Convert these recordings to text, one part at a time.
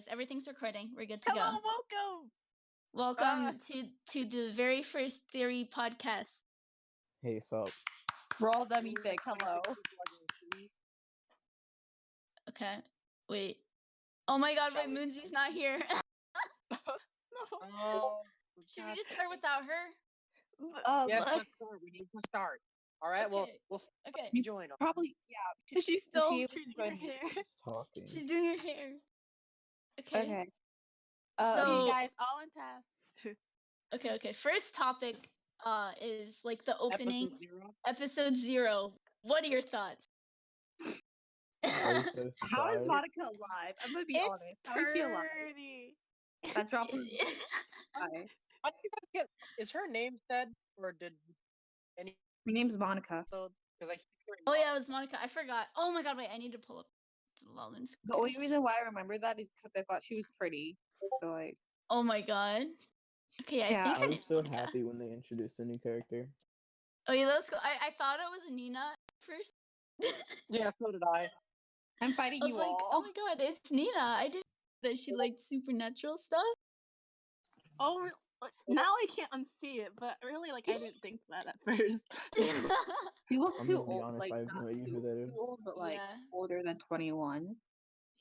Everything's recording. We're good to go. Hello, Welcome to the very first theory podcast. Hey, sup? We're all dummy thick. Hello. Okay. Wait. Oh my god, wait, Moonsy's not here. Should we just start without her? Yes, let's start. We need to start. All right. Okay. We'll Okay. join. Probably, yeah. She's still She treating was her hair. She's talking. She's doing her hair. Okay. Okay. So- Okay, guys, all in task. Okay. First topic is like the opening. Episode 0. Episode 0. What are your thoughts? I was so How is surprised. Monica alive? I'm gonna be honest. How is she alive? Pretty. That drop was How did you guys get? Is her name said, or did any Her name's Monica. episode? Because I keep hearing. Oh yeah, it was Monica. I forgot. Oh my god, wait, I need to pull up Lalin's. The only reason why I remember that is because I thought she was pretty. So like, Oh my god. Okay, I Yeah, think I her was name's so Monica. happy when they introduced a new character. Oh yeah, that's cool. I thought it was Nina at first. Yeah, so did I. I'm fighting I was you like, all. oh my god, it's Nina. I didn't know that she liked supernatural stuff. Oh, now I can't unsee it, but really, like, I didn't think that at first. You look I'm too gonna be old. honest, Like I have not no idea too, who that too is. old, but like Yeah. older than 21.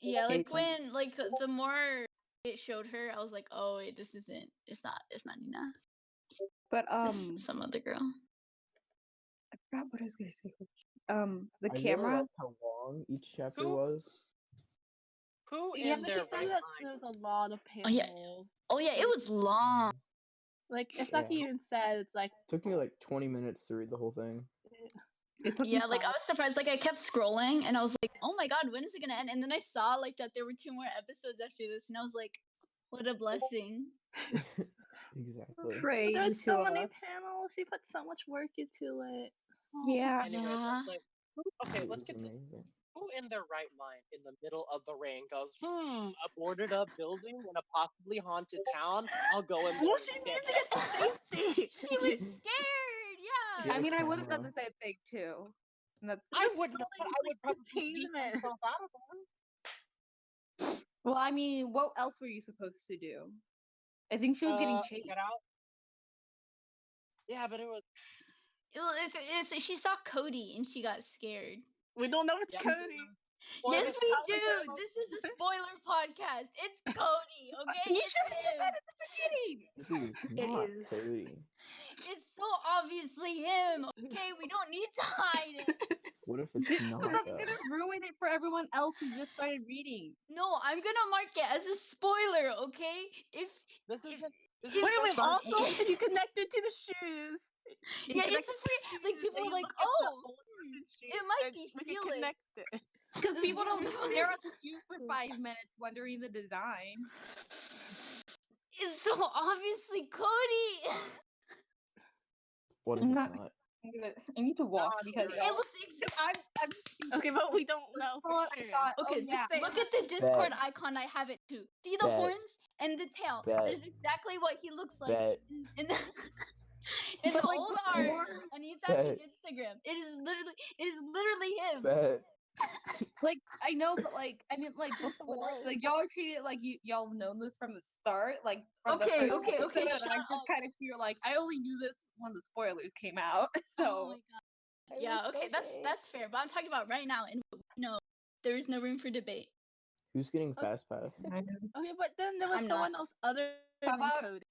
Yeah, like Okay. when like the more it showed her, I was like, oh wait, this isn't. It's not Nina. But This is some other girl. I forgot what I was gonna say. The I really camera. liked how long each chapter Who? was. Who Yeah, in but she their said right that mind? there's a lot of Oh, yeah. panels. Oh yeah, it was long. Like, Isaki Yeah. even said, it's like, Took me like 20 minutes to read the whole thing. It took me Yeah, like I 5. was surprised. Like I kept scrolling, and I was like, oh my god, when is it gonna end? And then I saw like that there were 2 more episodes after this, and I was like, what a blessing. Exactly. Praise there's to so many us. panels. She put so much work into it. Oh. Yeah. Anyway, Yeah. okay, It let's was get to amazing. who in their right mind in the middle of the rain goes, a boarded up building in a possibly haunted town. I'll go in there. Well, she and needed get to get to safety. She was scared. Yeah. Yeah. I mean, I would have done camera. the same thing too. And that's I would not. I like would probably beat containment. myself out of there. well, I mean, what else were you supposed to do? I think she was getting chased. Get out. Yeah, but it was. Well, she saw Cody and she got scared. We don't know it's Yeah. Cody. Spoilers Yes, we probably do. don't- This is a spoiler podcast. It's Cody, okay? You It's should have said him. that at the beginning. This is It not is. Cody. It's so obviously him. Okay, we don't need to hide it. What if it's not I'm that? gonna ruin it for everyone else who just started reading. No, I'm gonna mark it as a spoiler. Okay, if This is. If- Wait, It's also, dark. if you connect it to the shoes. You yeah, connect it's a it to free. the Like shoes, people and are you like, look at the oh, old woman's shoes, it might and be we can Felix. connect it. Because This people is don't really- stare at the shoe for 5 minutes wondering the design. It's so obviously Cody. What if I'm it's not- not? I need to walk Nah, because yeah. It looks I'm Okay, but we don't know for I sure. thought, okay. oh, yeah. say Look that. at the Discord icon. I have it too. See the Bet. horns and the tail. Bet. That is exactly what he looks like Bet. in the, in But, the like, old the art horns- on Isaki's Bet. Instagram. It is literally him. Bet. Like, I know, but like, I mean, like before, like y'all are treated like y'all have known this from the start, like. From the Okay, first okay, episode, and shut I up. just kind of feel like I only knew this when the spoilers came out. So. Oh my god. Yeah, okay, that's fair. But I'm talking about right now, and no, there is no room for debate. Who's getting fast pass? Okay, but then there was I'm someone not. else other How than about- Cody.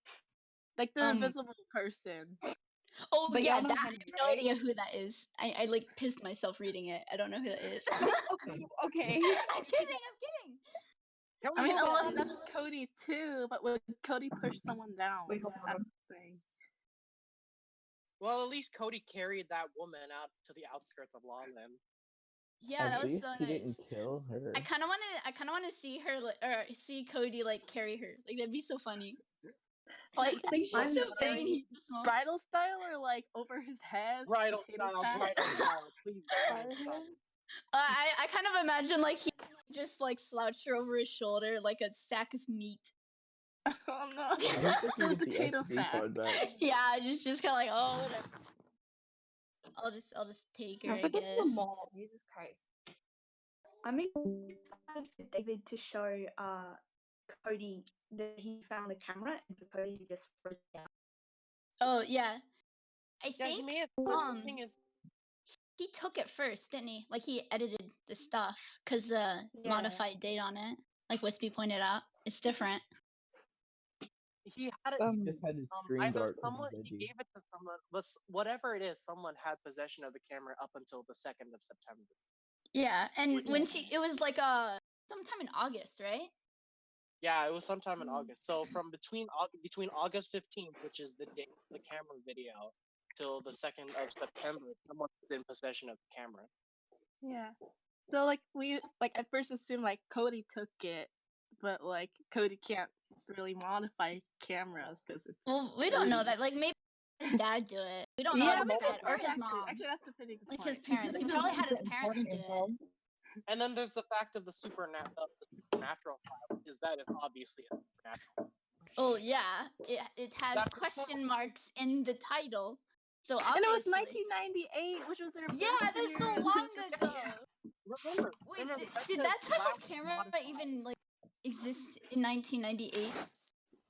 Like the invisible person. Oh But yeah, y'all know that, I Henry, have no right? idea who that is. I like pissed myself reading it. I don't know who that is. Okay. I'm kidding. Can I we mean, move unless on? that's Cody too, but would Cody push someone down? Wait, hold That's on. the thing. Well, at least Cody carried that woman out to the outskirts of Lalin. Yeah, At that was least so he nice. didn't kill her. I kind of want to see her or see Cody like carry her. Like that'd be so funny. Like, Like she's I'm so big and he's so small. bridal style or like over his head? Bridal potato style, sack? bridal style, please. Bridal style. I kind of imagine like he just like slouched her over his shoulder like a sack of meat. Oh no. I don't think you get the Potato SD sack. card back. Yeah, just kind of like, oh whatever. I'll just take her. I I took it guess. to the mall. Jesus Christ. I'm excited for David to show Cody that he found the camera and for Cody to just freak out. Oh yeah, I Yeah, he think may have. The thing is, he took it first, didn't he? Like he edited the stuff because the modified date on it, like Wispy pointed out, it's different. he had it. He just had his screen Either dark. 'cause someone he's he edgy. gave it to someone. Was whatever it is, someone had possession of the camera up until the 2nd of September. Yeah, and Which- when it was like sometime in August, right? Yeah, it was sometime in August. So from between August 15th, which is the date of the camera video, till the 2nd of September, someone was in possession of the camera. Yeah. So like we at first assumed like Cody took it, but like Cody can't really modify cameras because it's. Well, we don't know that. Like maybe his dad do it. We don't know Yeah, his maybe dad or his actually, mom. Actually, that's a pretty good Like point. his parents. He probably had his parents do it. And then there's the fact of the supernatural file, is that it's obviously a supernatural. Oh yeah, it has That's- question marks in the title. So And it was obviously, 1998, which was their yeah, birth that's so year. long ago. Remember, Wait, that's did the that type of last camera modified. even like exist in 1998?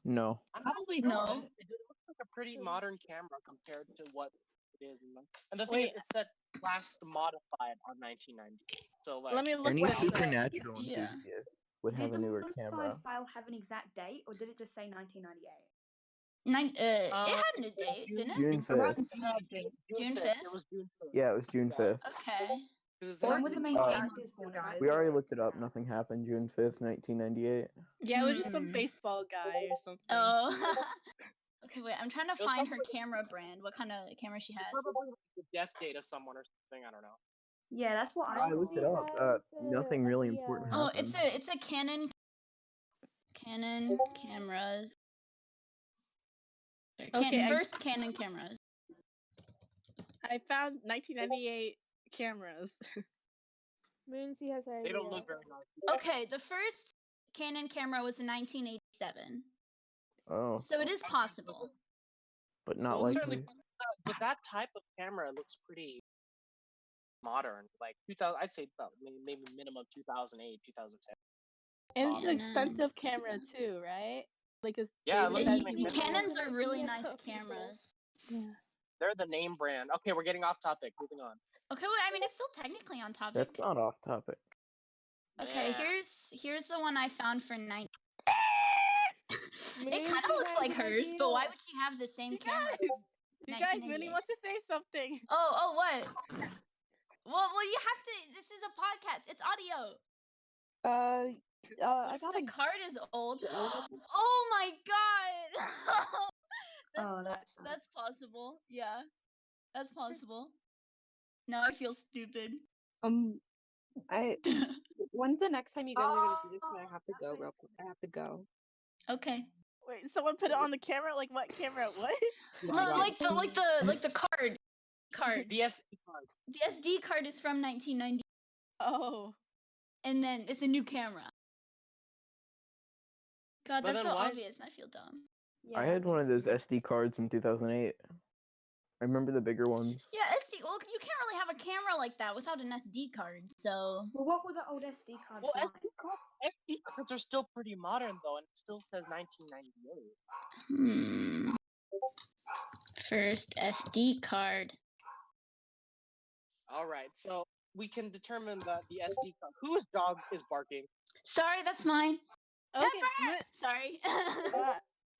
No. Probably No. not. It looks like a pretty modern camera compared to what it is. And the thing is, it said last modified on 1998. So like, Let me look. Any what it said. supernatural Yeah. enthusiast would have Did a the newer modified camera. file have an exact date, or did it just say 1998? It had a date, didn't it? June 5th. June 5th? It was June 5th. Yeah, it was June 5th. Okay. When were the main characters born? We already looked it up. Nothing happened. June 5th, 1998. Yeah, it was just some baseball guy or something. Oh. Okay, wait. I'm trying to find her camera brand. What kind of camera she has? Probably like the death date of someone or something. I don't know. Yeah, that's what I looked it up. Nothing really important Oh, happened. it's a Canon cameras. Okay, First Canon cameras. I found 1998 cameras. Moonsy has her They idea. don't look very nice. Okay, the first Canon camera was in 1987. Oh, So it is possible. but not Well, certainly, likely. with that type of camera, it looks pretty modern. Like 2000, I'd say about maybe minimum 2008, 2010. And it's an Yeah. expensive camera too, right? Like it's Yeah, David look said at it's me. Canons are really Yeah, nice okay. cameras. Yeah. They're the name brand. Okay, we're getting off topic. Moving on. Okay, well, I mean it's still technically on topic. That's not off topic. Okay, Yeah. here's the one I found for 9. It Moonsy kind of looks has like an hers, but why idea. would she have the same You camera? guys, Minnie 1998. wants to say something. Oh, what? Well, you have to. This is a podcast. It's audio. I What if got the a card is old? Oh my god! Oh, that's sad. That's possible. Yeah, that's possible. Now I feel stupid. I when's the next time you guys are gonna do this? 'Cause I have to go real quick. I have to go. Okay. Wait, someone put it on the camera? Like what camera? What? No, like the card. The SD card. The SD card is from 1990, Oh. and then it's a new camera. God, But that's then so why- obvious, and I feel dumb. I had one of those SD cards in 2008. I remember the bigger ones. Yeah, SD. Well, you can't really have a camera like that without an SD card. So Well, what were the old SD cards Well, like? SD cards are still pretty modern though, and it still says 1998. First SD card. All right, so we can determine that the SD card. Whose dog is barking? Sorry, that's mine. Okay. Sorry.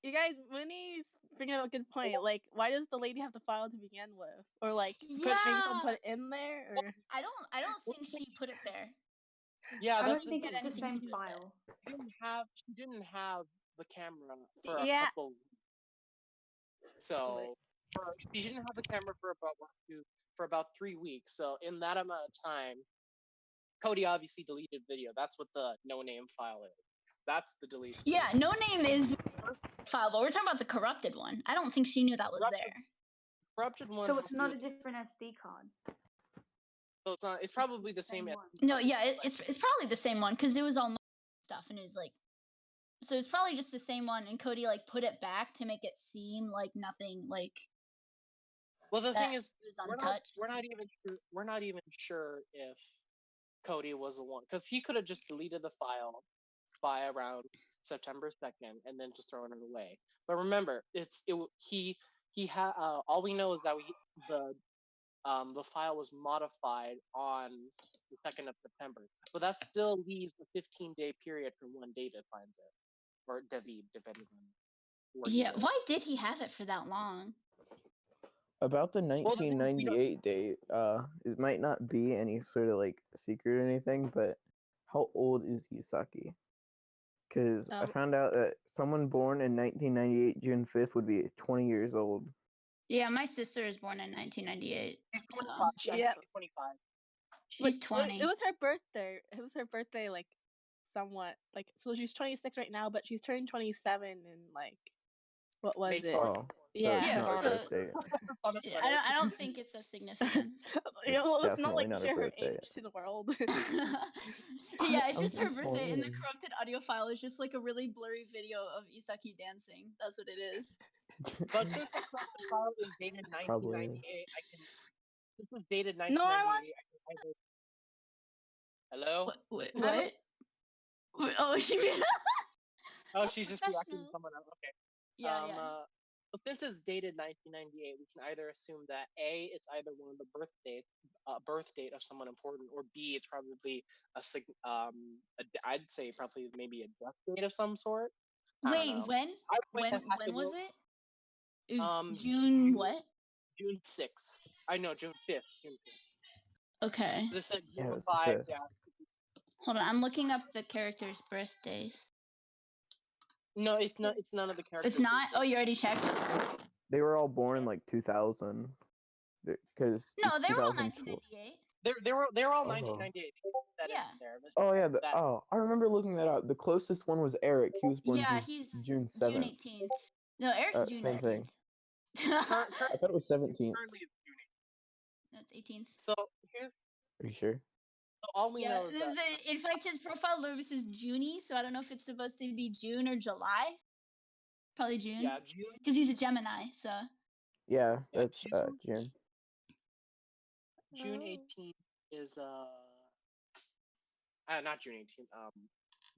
You guys, Minnie's bringing up a good point. Like, why does the lady have the file to begin with, or like, maybe someone put it in there, or I don't think she put it there. Yeah, I that's don't think had it's the anything to same do with it. file. she didn't have the camera for a Yeah. couple. So she didn't have the camera for about 3 weeks. So in that amount of time, Cody obviously deleted video. That's what the no-name file is. That's the delete. Yeah, no name is file, but we're talking about the corrupted one. I don't think she knew that was Corrupted- there. Corrupted one. So has it's not to- a different SD card. So it's not. It's probably the same. Same one. No, yeah, it's probably the same one because it was all stuff, and it was like, so it's probably just the same one. And Cody like put it back to make it seem like nothing, like Well, the that thing is, it was we're untouched. not even sure. We're not even sure if Cody was the one, because he could have just deleted the file, by around September 2nd, and then just throwing it away. But remember, he had all we know is that the file was modified on the 2nd of September, but that still leaves a 15-day period from when David finds it, or David, depending on where he Yeah, lives. why did he have it for that long? About the Well, the thing is, we don't- 1998 date, it might not be any sort of like secret or anything, but how old is Isaki? Because I found out that someone born in 1998, June 5th, would be 20 years old. Yeah, my sister is born in 1998. She's So 25. Yeah. She's 25. she's 20. It was her birthday. It was her birthday, like, somewhat, like, so she's 26 right now, but she's turning 27 in, like, what was May it? 4th. Oh, so Yeah. it's Yeah, not her so- birthday. I don't think it's of significance. Yeah, well, let's not definitely like not her share her birthday. age to the world. Yeah, it's I'm just her just birthday, and the saying. corrupted audio file is just like a really blurry video of Isaki dancing. That's what it is. But since the corrupted file is dated Probably 1998, this was dated No, I 1998. I can either. Hello? What? Oh, she. Oh, she's just reacting to Professional. someone else. Okay. Yeah. But since it's dated 1998, we can either assume that A, it's either one of the birth date of someone important, or B, it's probably I'd say probably maybe a death date of some sort. I don't Wait, know. when? Either way, that has to When was go- it? It was Um, June what? June 6th. I know, June 5th. June 5th. Okay. This said Yeah, June it's the 5. 5th. Yeah. Hold on, I'm looking up the characters' birthdays. No, it's not. It's none of the characters. It's not? Oh, you already checked? They were all born in like 2000. Because No, they were all 1998. They were all Oh. 1998. That Yeah. in there. There's Oh yeah, that- I remember looking that up. The closest one was Eric. He was born Yeah, he's June 7th. June 18th. No, Eric's June same 19th. thing. cur- cur- I thought it was 17th. currently it's June 8th. That's 18th. So here's Are you sure? all we Yeah, know is that in fact, his profile logo says Junie, so I don't know if it's supposed to be June or July. Probably June. yeah, June. Because he's a Gemini, so. Yeah, Yeah, that's June. June Oh. 18th is not June 18th.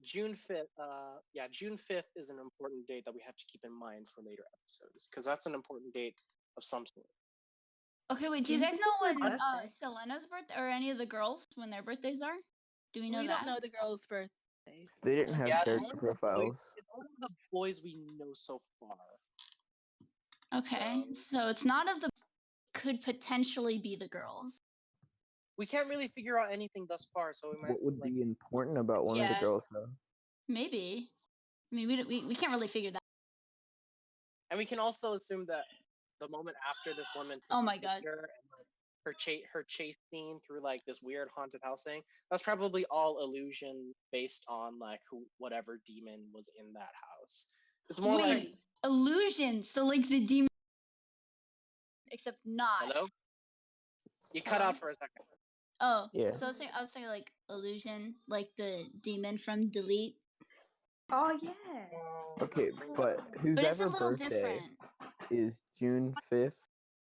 June 5th. Yeah, June 5th is an important date that we have to keep in mind for later episodes because that's an important date of some sort. Okay, wait, do you June guys 5th know is when my birthday. Selena's birthday, or any of the girls, when their birthdays are? Do we know We that? don't know the girls' birthdays. They didn't have Yeah, it's character only the profiles. It's only the boys we know so far. Okay, so it's not of the. Could potentially be the girls. We can't really figure out anything thus far, so we might. What would be important about one of the Yeah. girls though? Maybe. I mean, we can't really figure that. And we can also assume that the moment after this woman. Oh my god. And, like, her chase scene through like this weird haunted house thing. That's probably all illusion based on like whatever demon was in that house. It's more Wait, like illusion. So like the demon, except not. hello. You cut Hello? out for a second. Oh, Yeah. So I was saying like illusion, like the demon from Delete. Oh yeah. Okay, but whose But it's a ever little birthday different. is June 5th,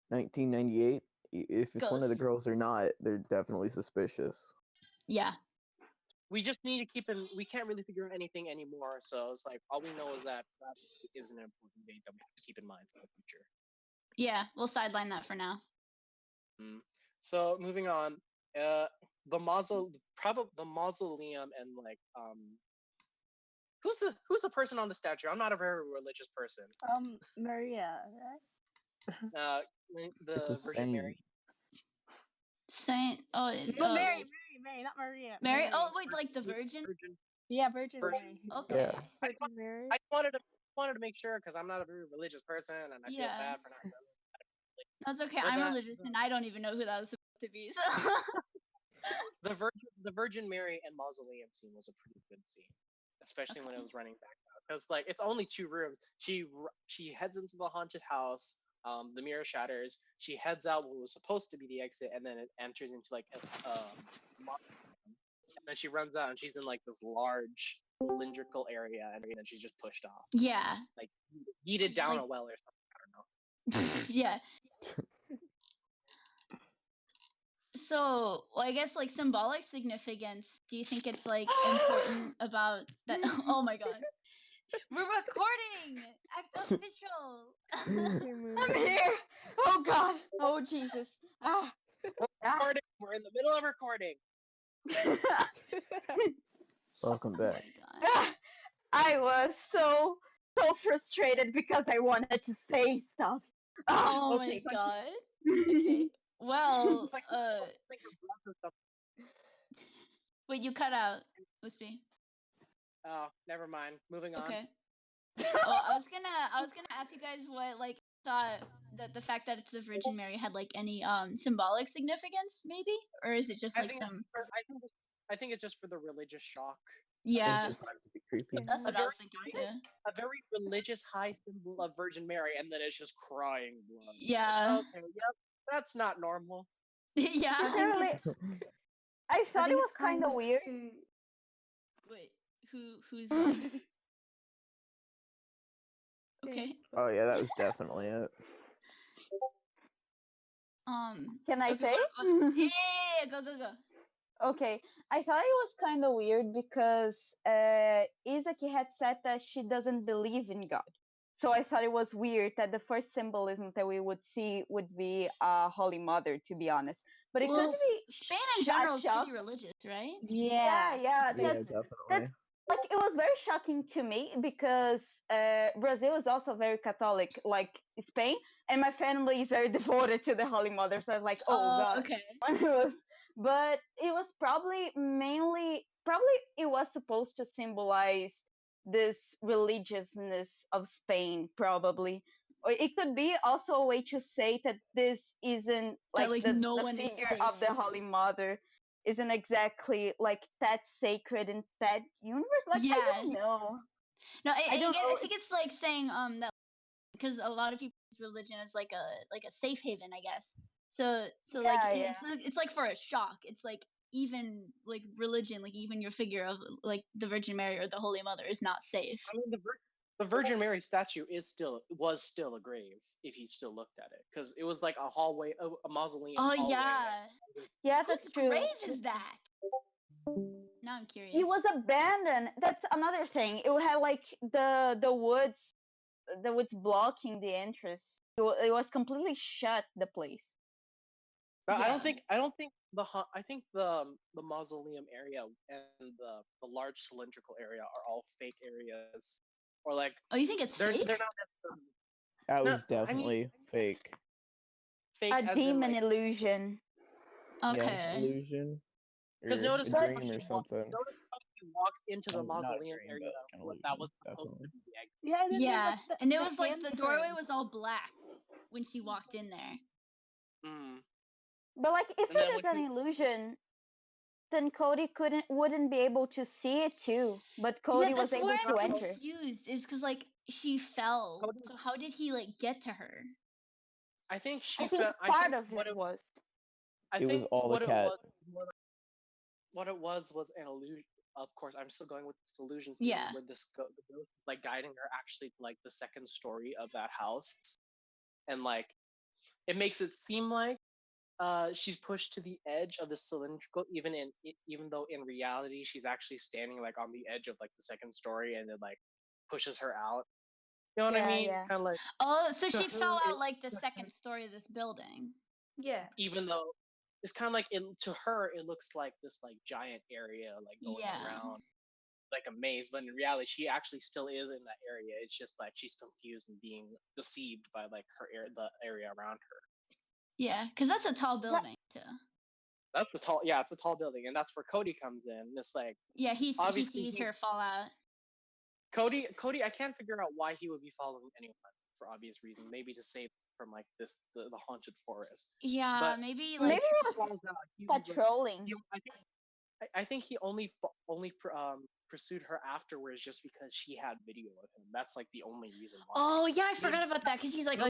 1998? If it's one of the Ghost. girls or not, they're definitely suspicious. Yeah. We just need to keep in. We can't really figure out anything anymore. So it's like all we know is that is an important date that we have to keep in mind for the future. Yeah, we'll sideline that for now. So moving on, the mausoleum and like who's the person on the statue? I'm not a very religious person. Maria, right? The It's a Virgin saint. Mary. Saint. Oh, No, Mary, not Maria. Mary. Oh wait, like the Virgin. Yeah, Virgin Virgin. Mary. Okay. Yeah. Virgin Mary. I wanted to make sure because I'm not a very religious person and I feel Yeah. bad for not. That's okay. Well, I'm that- religious and I don't even know who that was supposed to be. So. The Virgin Mary and mausoleum scene was a pretty good scene, especially when it was running back out because like it's only 2 rooms. She heads into the haunted house. The mirror shatters. She heads out what was supposed to be the exit, and then it enters into like a mausoleum. And then she runs out, and she's in like this large cylindrical area, and then she's just pushed off, Yeah. like yeeted down Like- a well or something. I don't know. Yeah. So, well, I guess like symbolic significance. Do you think it's like important about that? Oh my god, we're recording. Act official. Okay, I'm Moon. here. Oh God. Oh Jesus. Ah. Recording. We're in the middle of recording. Welcome Oh back. my god. I was so frustrated because I wanted to say stuff. Oh Okay, my god. continue. Okay. Well, It's like think of lots of stuff. wait, you cut out, Uspie. Oh, never mind. Moving on. Okay. Oh, I was gonna ask you guys what like thought that the fact that it's the Virgin Mary had like any symbolic significance, maybe, or is it just like some? I think it's just for the religious shock. Yeah, It's just meant to be creepy. that's what I was thinking too. A very religious high symbol of Virgin Mary, and then it's just crying blood. Yeah. Okay, yep, that's not normal. Yeah. Literally, I thought it was kind of weird. Wait, who's going? Okay. Oh yeah, that was definitely it. Can I okay, say? yeah, go. Okay, I thought it was kind of weird because Izaki had said that she doesn't believe in God. So I thought it was weird that the first symbolism that we would see would be a Holy Mother, to be honest. But it Well, could be Spain in a general is shock. pretty religious, right? Yeah, Yeah, that's definitely. like it was very shocking to me because Brazil is also very Catholic, like Spain, and my family is very devoted to the Holy Mother. So I was like, oh God. Okay. But it was probably it was supposed to symbolize this religiousness of Spain, probably. Or it could be also a way to say that this isn't That, like no the one is figure of safe. the Holy Mother isn't exactly like that sacred in that universe. Like Yeah. I don't know. No, I don't know. think it's like saying that because a lot of people's religion is like a safe haven, I guess. So like it's like for a shock. It's like even like religion, like even your figure of like the Virgin Mary or the Holy Mother is not safe. I mean, the Virgin Mary statue was still a grave if you still looked at it, because it was like a hallway, a mausoleum. Oh hallway. Yeah, that's Whose true. grave is that? Now I'm curious. It was abandoned. That's another thing. It had like the woods blocking the entrance. It was completely shut. The place. But Yeah. I don't think I think the mausoleum area and the large cylindrical area are all fake areas, or like Oh, you think it's fake? they're not necessarily That was No, I definitely fake. fake. A as in, demon like, illusion. Okay. Yeah, illusion. Because Or notice a how dream she or something. notice how she walked into the Not a mausoleum dream, area but an that illusion, was supposed to definitely. be the exit. Yeah, and then Yeah, there's, like, and it was like the hand doorway frame. was all black when she walked in there. Mm. But like, if And then it is when an illusion, then Cody wouldn't be able to see it too. But Cody Yeah, was that's able where to I'm enter. confused. Is because like she fell. Cody- So how did he like get to her? I think she I think felt. part of it was. I It was think all the what cat. what it was an illusion. Of course, I'm still going with this illusion theory, Yeah. where the ghost is, like, guiding her actually to, like, the second story of that house, and like it makes it seem like she's pushed to the edge of the cylindrical, even though in reality she's actually standing like on the edge of like the second story, and it like pushes her out. You know what I mean? Yeah. It's kind of like, Oh, so To she fell her, out like the second story of this building. Yeah. even though it's kind of like to her it looks like this like giant area like going Yeah. around like a maze, but in reality she actually still is in that area. It's just like she's confused and being deceived by like the area around her. Yeah, because that's a tall building too. It's a tall building, and that's where Cody comes in. It's like, Yeah, he obviously sees her fall out. Cody, I can't figure out why he would be following anyone for obvious reasons. Maybe to save from like the haunted forest. Yeah, But maybe Maybe like it was falls out. He was, like, patrolling. I think he only pursued her afterwards just because she had video of him. That's like the only reason why. Oh yeah, I forgot about that because he's like.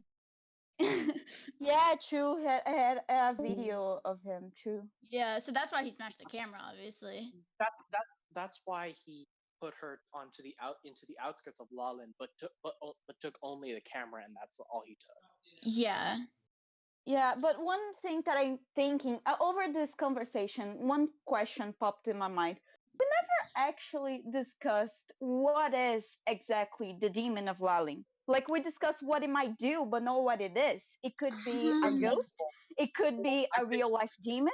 Yeah, true. Had a video of him. True. Yeah, so that's why he smashed the camera, obviously. That's why he put her into the outskirts of Lalin, but took only the camera, and that's all he took. Yeah. Yeah, but one thing that I'm thinking over this conversation, one question popped in my mind. We never actually discussed what is exactly the demon of Lalin. Like we discussed what it might do, but not what it is. It could be a ghost. It could be I a think real life demon.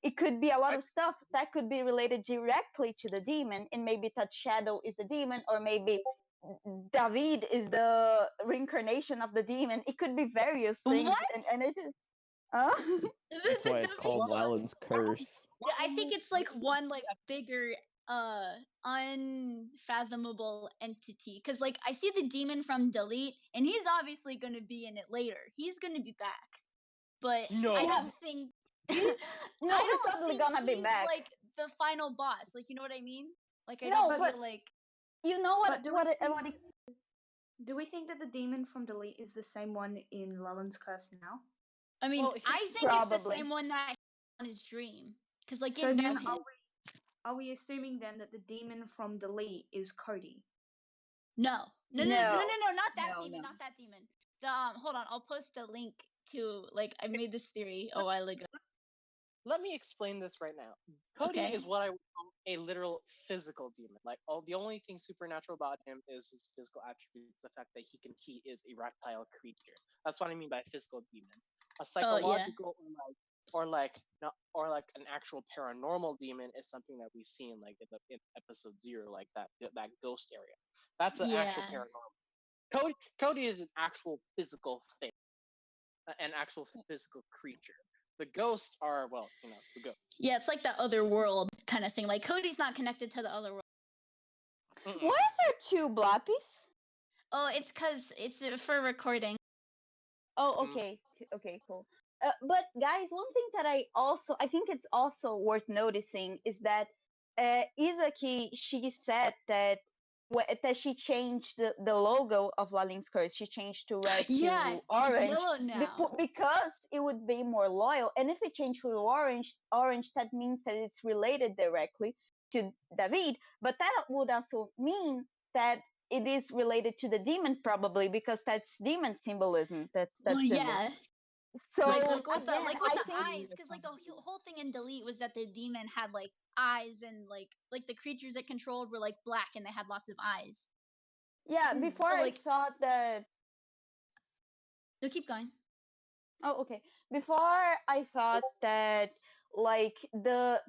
It could be a lot I of stuff that could be related directly to the demon, and maybe that shadow is a demon, or maybe David is the reincarnation of the demon. It could be various things, What? and it is. Huh? That's why it's David called one. Lalin's curse. Yeah, I think it's like one like bigger unfathomable entity, because like I see the demon from Delete and he's obviously going to be in it later. He's going to be back, but no. I Yeah, don't think no, I he's don't totally think gonna be he's back. like the final boss, like, you know what I mean? Like, I No, don't but feel like you know what? But do we think that the demon from Delete is the same one in Lalan's curse now? I mean, Well, I think it's the Probably. same one that on his dream, because like So it knew then him. are we assuming then that the demon from Delete is Cody? No, not No. that No, demon, no. not that demon. The hold on, I'll post a link to, like, I made this theory a while ago. let me explain this right now. Cody Okay. is what I would call a literal physical demon. Like, the only thing supernatural about him is his physical attributes, the fact that he is a reptile creature. That's what I mean by physical demon. A Oh yeah. psychological or like an actual paranormal demon is something that we've seen like in episode 0, like that ghost area. That's an actual Yeah. paranormal. Cody is an actual physical thing, an actual physical creature. The ghosts are, well, the ghost. Yeah, it's like the other world kind of thing. Like Cody's not connected to the other world. Mm-mm. Why are there two Blappies? Oh, it's because it's for recording. Oh, okay. Okay, cool. But guys, one thing that I think it's also worth noticing is that Izaki, she said that that she changed the logo of Lalin's curse. She changed to red Yeah, to orange it's yellow now. because it would be more loyal. And if it changed to orange, that means that it's related directly to David. But that would also mean that it is related to the demon, probably, because that's demon symbolism. That's that Well, symbol. yeah. So Like with the again, with I the think eyes, because like the whole thing in Delete was that the demon had like eyes, and like the creatures it controlled were like black and they had lots of eyes. yeah. Before So I like, thought that. no, keep going. Oh, okay. Before I thought that like that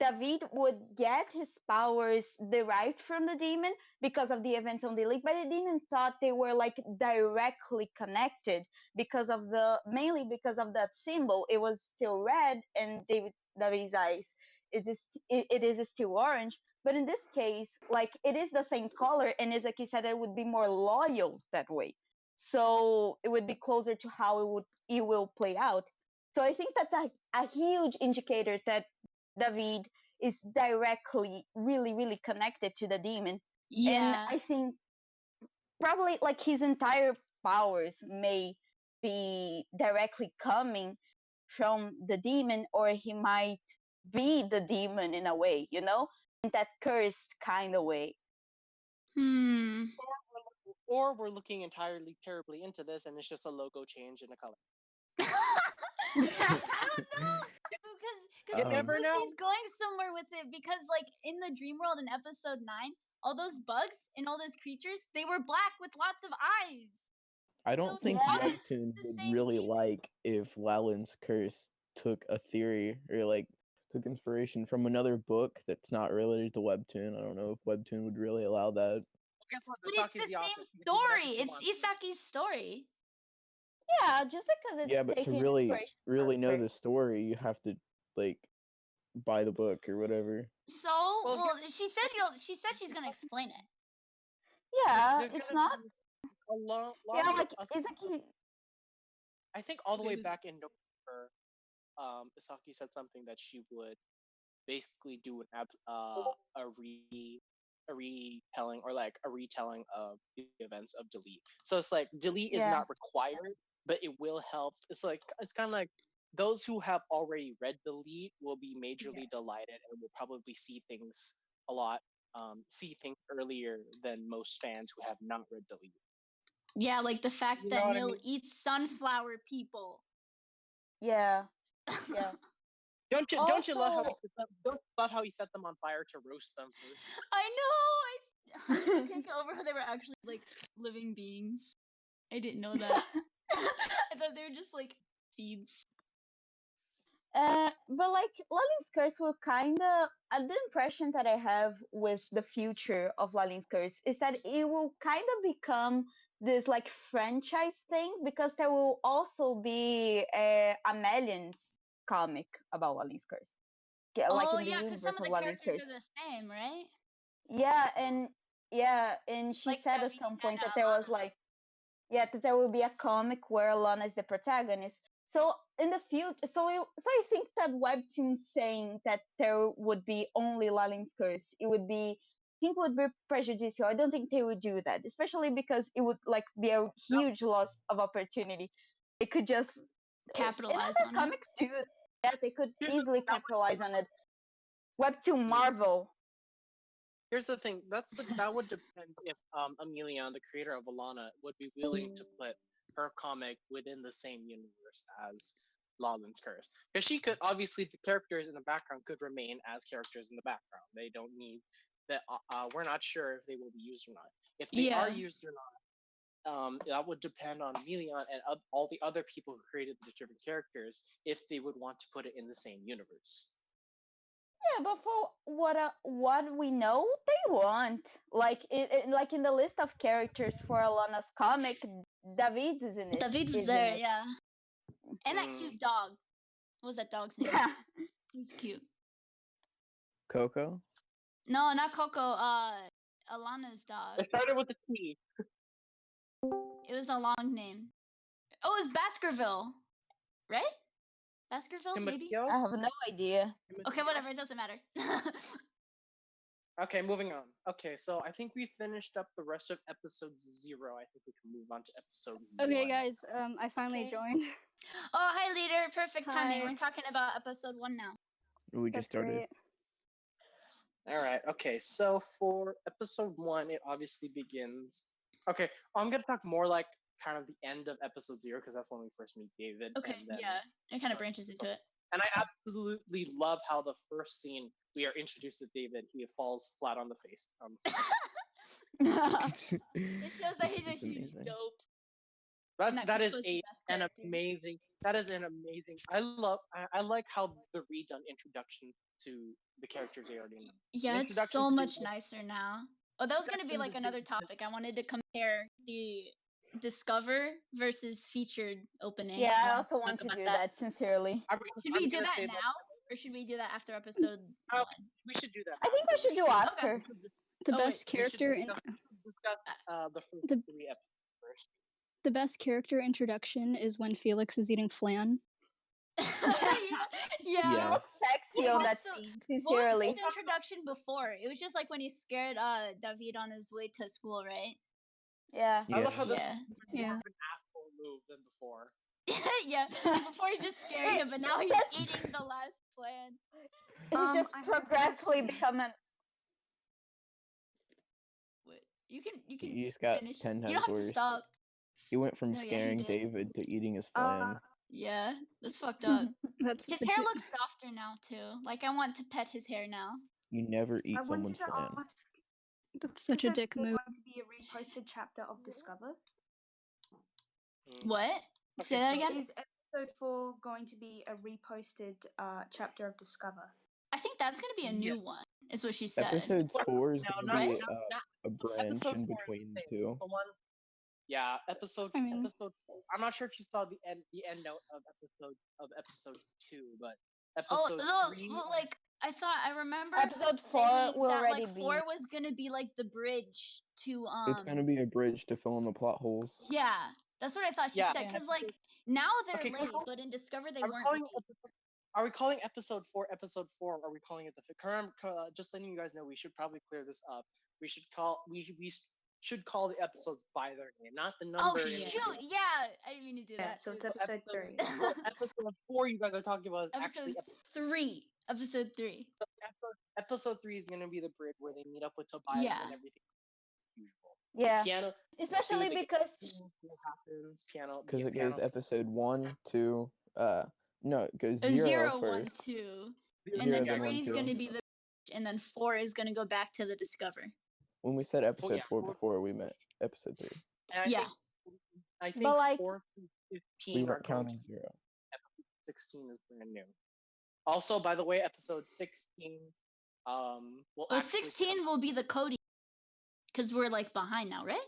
David would get his powers derived from the demon because of the events on the league, but I didn't thought they were like directly connected because of mainly because of that symbol. It was still red, and David's eyes it is still orange. But in this case, like it is the same color, and Izaki said it would be more loyal that way. So it would be closer to how it will play out. So I think that's a huge indicator that David is directly really connected to the demon. And Yeah. I think probably like his entire powers may be directly coming from the demon, or he might be the demon in a way, in that cursed kind of way. Or we're looking entirely terribly into this, and it's just a logo change in a color. I don't know, because You never know. Lucy's going somewhere with it, because like in the dream world in episode 9, all those bugs and all those creatures, they were black with lots of eyes. I don't think Webtoon would really like if Lalin's curse took a theory or like took inspiration from another book that's not related to Webtoon. I don't know if Webtoon would really allow that. Guess what? But it's the same story. It's Isaki's story. Yeah, just because it's Yeah, but to really know the story, you have to like buy the book or whatever. So, well, she said she's gonna explain it. Yeah, it's not. Yeah, like Izaki. I think all the way back in November, Isaki said something that she would basically do a retelling, or like a retelling of the events of Delete. So it's like Delete is not required, but it will help. It's kind of like those who have already read Delete will be majorly delighted and will probably see things earlier than most fans who have not read Delete. Yeah, like the fact that Nil eats sunflower people. Yeah. Yeah. Don't you love how Also, he set them on fire to roast them first? I know. I still can't get over how they were actually like living beings. I didn't know that. I thought they were just like seeds. but like Lalin's Curse will kind of the impression that I have with the future of Lalin's Curse is that it will kind of become this like franchise thing because there will also be a Melian's comic about Lalin's Curse, like Oh in the yeah, because some universe of of the Lalin's characters Curse. are the same, right? And she Like said at David some and point that there was Alana. like that there will be a comic where Alana is the protagonist. So in the future, so I think that Webtoon saying that there would be only Lalin's Curse, it would be, I think would be prejudicial. I don't think they would do that, especially because it would like be a huge loss of opportunity. They could just Capitalize and on other it. comics do that. They could Here's the easily thing, that capitalize on it. Webtoon Marvel. Here's the thing. That would depend if Amelia, the creator of Alana, would be willing to put her comic within the same universe as Lalin's Curse. Because she could obviously the characters in the background could remain as characters in the background. They don't need that. We're not sure if they will be used or not. If they are used or not, that would depend on Amelia and all the other people who created the different characters if they would want to put it in the same universe. Yeah, but for what we know, they want like like in the list of characters for Alana's comic, David's is in it. David was there, yeah. And that cute dog. What was that dog's name? Yeah, He's cute. Coco? No, not Coco. Alana's dog. It started with a T. It was a long name. Oh, it was Baskerville, right? Baskerville, maybe. I have no idea. Okay, whatever. It doesn't matter. Okay, moving on. Okay, so I think we finished up the rest of episode 0. I think we can move on to episode 1. Okay, guys. I finally joined. Oh, hi, leader. Perfect timing. Hi. We're talking about episode 1 now. We just started. Great. All right. Okay. So for episode 1, it obviously begins. Okay, I'm gonna talk more like kind of the end of episode 0 because that's when we first meet David. Okay. And then, Yeah. It kind of branches into it. And I absolutely love how the first scene we are introduced to David, he falls flat on the face. It shows that he's a huge amazing. dope. That is an amazing. That is an amazing. I like how the redone introduction to the characters they already know. Yeah, it's so much nicer now. Oh, that was gonna be like another topic. I wanted to compare the Discover versus featured opening. Yeah, I also want to do that sincerely. Should we do that now, or should we do that after episode 1? We should do that. I think we should do after. The best character in discuss the first 3 episodes first. the best character introduction is when Felix is eating flan. Yeah. Sexy on that scene, sincerely. What was his introduction before? It was just like when he scared David on his way to school, right? Yeah. I love how this Yeah. is more of an asshole move than before. Yeah. Before he just scared him, but now he's eating the last plan. He's just progressively becoming. You just got finish. 10 times You don't have worse. to stop. He went from No, yeah, he scaring did. David to eating his flan. Yeah, that's fucked up. That's His hair looks softer now too. Like I want to pet his hair now. You never eat I someone's wanted to flan. ask, That's such a is there dick move. going to be a reposted chapter of Discover? What? Say that again? Is episode 4 going to be a reposted chapter of Discover? I think that's gonna be a new one. Is what she said. Episode 4 is going to not- be a branch in between the two. The one, yeah, episode. I'm not sure if you saw the end note of episode 2, but episode 3. Well, like I thought I remember Episode 4 saying will that, already like, be. 4 was gonna be like the bridge to It's going to be a bridge to fill in the plot holes. Yeah, that's what I thought she said. Because like now they're late, but in Discover they weren't. Are we calling episode 4 episode 4? Or are we calling it the just letting you guys know, we should probably clear this up. We should call the episodes by their name, not the number. Oh shoot! Yeah, I didn't mean to do that. So it's episode 3. Episode 4 you guys are talking about is actually episode 3. Episode 3. Episode 3 is gonna be the bridge where they meet up with Tobias and everything. Usual. Yeah. Piano, especially because happens. Piano. Because it goes episode 1, 2, No, it goes Zero, 0 1, first. 2. And Zero, then then 3 1, is 2. going to be the and then 4 is going to go back to the Discover. When we said episode yeah, 4 before, we meant episode 3. Yeah. I think But, like- 4 through 15 We are weren't going to counting 0. 16 is brand new. Also, by the way, episode 16 will Well, actually 16 come- will be the Cody because we're like behind now, right?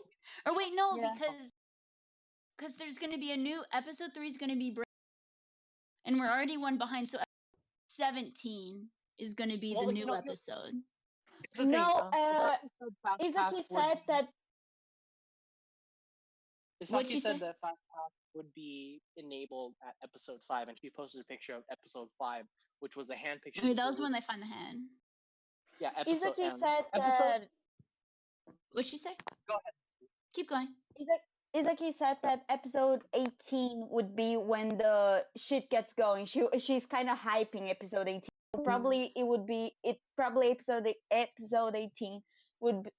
Or wait, no, Yeah. because there's going to be a new episode 3 is going to be and we're already one behind, so 17 is going to be Well, the you new know, episode. It's the thing, No, episode Fast Izaki Pass would said be- that. What'd Isaki you said say? that Fast Pass would be enabled at episode 5, and she posted a picture of episode 5, which was a hand picture. Wait, that was when they find the hand. Yeah, episode. Izaki said episode- that. What'd you say? Go ahead. Keep going. Izaki said that episode 18 would be when the shit gets going. She's kind of hyping episode 18. Probably episode 18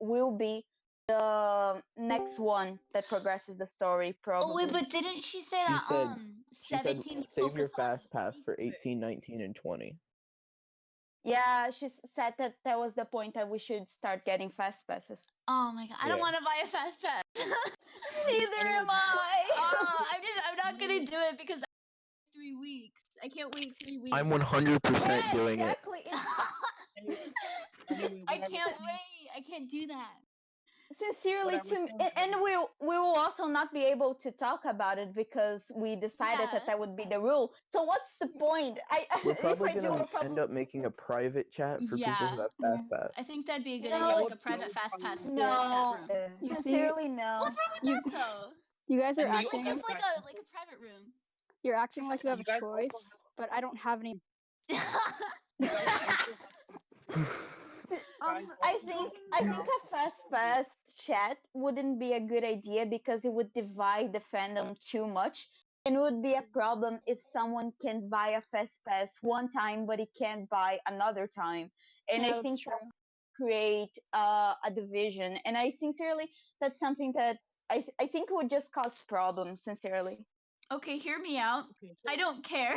will be the next one that progresses the story. Probably. Oh wait, but didn't she say She that said- She said 17 would save your focus on fast pass for YouTubers? 18, 19, and 20. Yeah, she said that was the point that we should start getting fast passes. Oh my god, I don't Yeah. want to buy a fast pass. Neither am I. I'm not gonna do it because 3 weeks. I can't wait 3 weeks. I'm 100% Yeah, doing it. exactly. I can't wait. I can't do that. Sincerely, What I was and we will also not be able to talk about it because we decided Yeah. that would be the rule. So what's the point? We're if probably I do, going I'll to end up making a private chat for people Yeah. who have fast pass. I think that'd be a good No. idea, like a private fast pass chat No, room. You see, sincerely, no. What's wrong with that though? you guys are And we Like acting. just like a private room. You're acting like you have You a guys also choice, but I don't have any. I think a fast pass chat wouldn't be a good idea because it would divide the fandom too much, and would be a problem if someone can buy a fast pass one time but he can't buy another time. And Yeah, I that's think true. that create a division. And I sincerely, that's something that I think would just cause problems. Sincerely. Okay, hear me out. I don't care.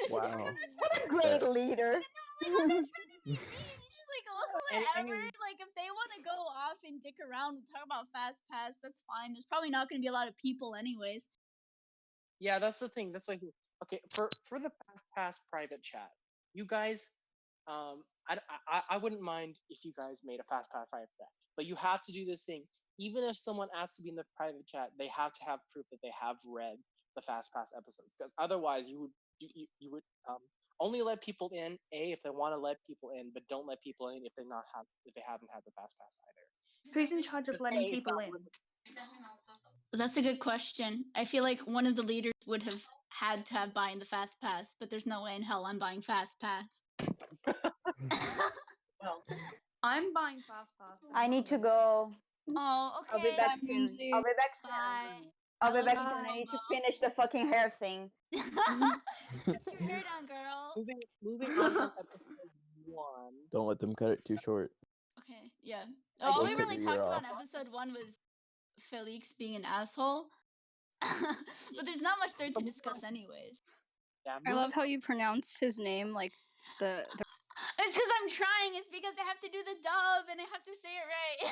Wow. What a great leader. She's like, oh, whatever. Like, if they want to go off and dick around and talk about fast pass, that's fine. There's probably not going to be a lot of people, anyways. Yeah, that's the thing. That's like, okay, for the Fast Pass private chat, you guys, I wouldn't mind if you guys made a Fast Pass private chat, but you have to do this thing. Even if someone asks to be in the private chat, they have to have proof that they have read the Fast Pass episodes, because otherwise you would only let people in if they want to let people in, but don't let people in if they haven't had the Fast Pass either. Who's in charge of letting people in? That's a good question. I feel like one of the leaders would have had to have buying the fast pass, but there's no way in hell I'm buying fast pass. Well, I'm buying fast pass. I need to go. Oh, okay. I'll be back soon. I'll be back soon. Bye. I'll be love back you, soon. I need to Momo. finish the fucking hair thing. Get your hair down, girl. moving on from episode 1. Don't let them cut it too short. Okay, yeah. I All will we cut really your talked ear about in off. episode 1 was Felix being an asshole. But there's not much there to discuss anyways. Yeah, I love how you pronounce his name like the It's because I'm trying. It's because I have to do the dub and I have to say it right.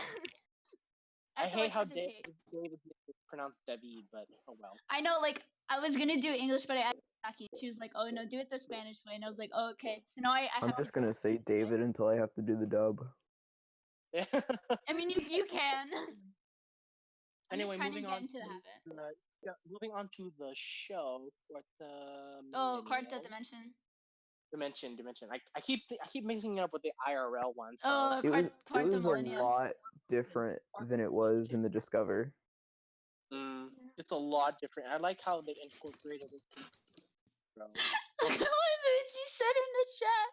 I have to, hate like, how hesitate. David pronounced David, but oh well. I know, like, I was gonna do English, but I asked Saki. She was like, oh, no, do it the Spanish way. And I was like, oh, okay. So now I I'm have just gonna say David until I have to do the dub. Yeah. I mean, you can. I'm Anyway, just trying to moving get on into the habit. moving on to the show. Oh, Quartet Dimension. Dimension. I keep mixing it up with the IRL one. So Oh, It was Quartet a Millennium. lot different than it was in the Discover. it's a lot different. I like how they incorporated it. Look at what Moonsie said in the chat.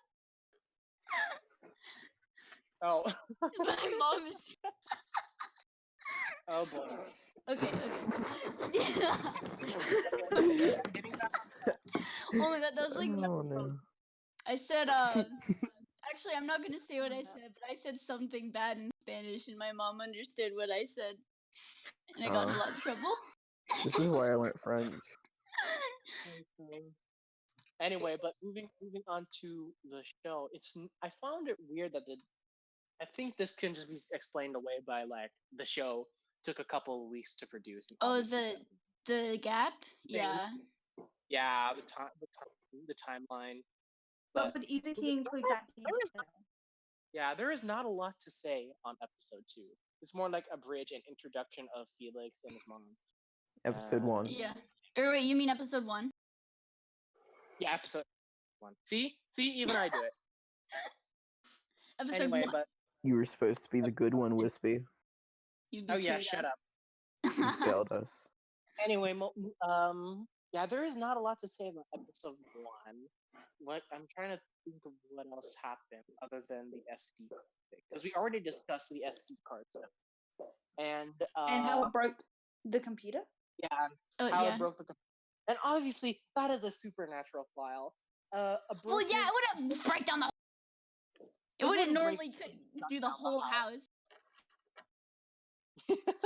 Oh, My mom is. oh boy. Okay. Oh my god, that was like. Oh no. I said, actually, I'm not gonna say what I said, but I said something bad in Spanish, and my mom understood what I said, and I got in a lot of trouble. This is why I learned French. Anyway, but moving on to the show, I found it weird that I think this can just be explained away by like the show took a couple of weeks to produce. And Oh, the gap? Yeah. Yeah, the timeline. But Izaki include that detail. Yeah, there is not a lot to say on episode 2. It's more like a bridge and introduction of Felix and his mom. Episode 1. Yeah. Or wait, you mean episode 1? Yeah, episode 1. See, even I do it. Episode Anyway, 1. but You were supposed to be the good one, Wispy. You oh yeah, betrayed shut us. up. You failed us. Anyway, yeah, there is not a lot to say about episode 1. What I'm trying to think of what else happened other than the SD card thing, because we already discussed the SD card stuff, and how it broke the computer. Yeah, how it broke the computer, and obviously that is a supernatural file. Well, yeah, it wouldn't break down the. It wouldn't normally do the whole house.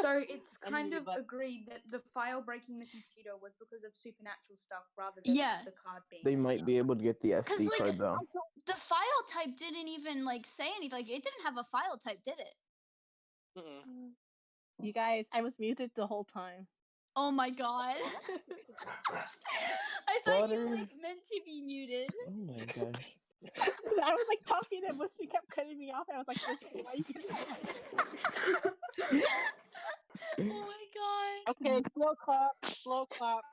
So it's kind of agreed that the file breaking the computer was because of supernatural stuff rather than the card being. They might be able to get the SD card though. The file type didn't even like say anything. Like it didn't have a file type, did it? You guys, I was muted the whole time. Oh my god! I thought you like meant to be muted. Oh my gosh. I was like talking and Wispy kept cutting me off. And I was like, why you oh my god. Okay, slow clap.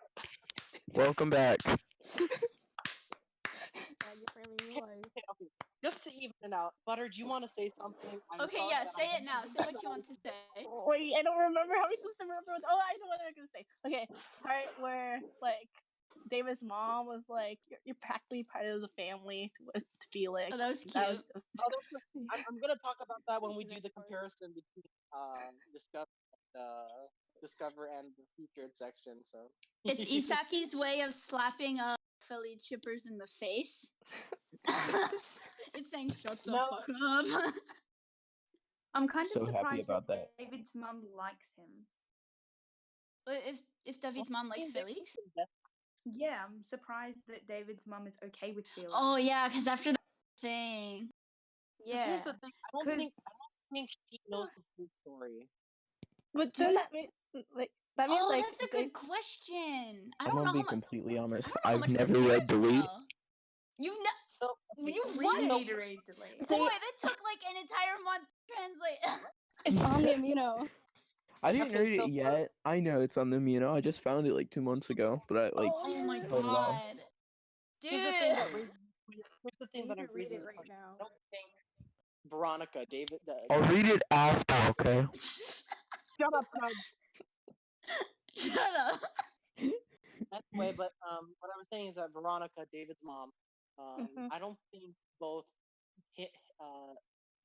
Welcome back. Just to even it out, Butter, do you want to say something? Okay, yeah, say it now. Say what you want to say. Wait, I don't remember how we supposed to remember. Oh, I know what I was gonna say. Okay, part where like David's mom was like, "You're practically part of the family" with Felix. Oh, that was cute. I'm gonna talk about that when we do the comparison between Discover and the featured section. So it's Isaki's way of slapping Philly chippers in the face. It's saying shut the fuck up. I'm kind of so surprised happy about that. David's mom likes him. If David's mom likes Felix? Yeah, I'm surprised that David's mom is okay with Felix. Oh yeah, because after the thing. Yeah. Here's the thing. I don't think she knows the full story. But so that means like that means like that's a good question. I I'm don't gonna know be completely honest. I've never read Delete. You you what? Need to read Delete. Boy, that took like an entire month to translate. It's on the Amino. I didn't read it yet. I know it's on the Amino. I just found it like 2 months ago, but I like. Oh my held it off. god, dude! Here's the thing that raises right now. I don't think Veronica, David. I'll read it after, okay? Shut up, Craig. Shut up. Anyway, but what I was saying is that Veronica, David's mom, I don't think both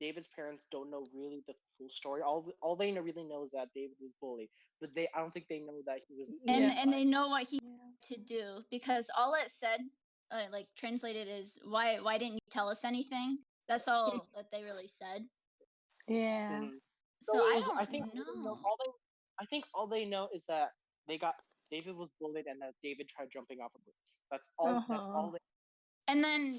David's parents don't know really the full story. All they really know is that David was bullied, but I don't think they know that he was. And they know what he to do because all it said, like translated, is why didn't you tell us anything? That's all that they really said. Yeah. So I think know. I think all they know is that David was bullied and that David tried jumping off a bridge. That's all. That's all. And then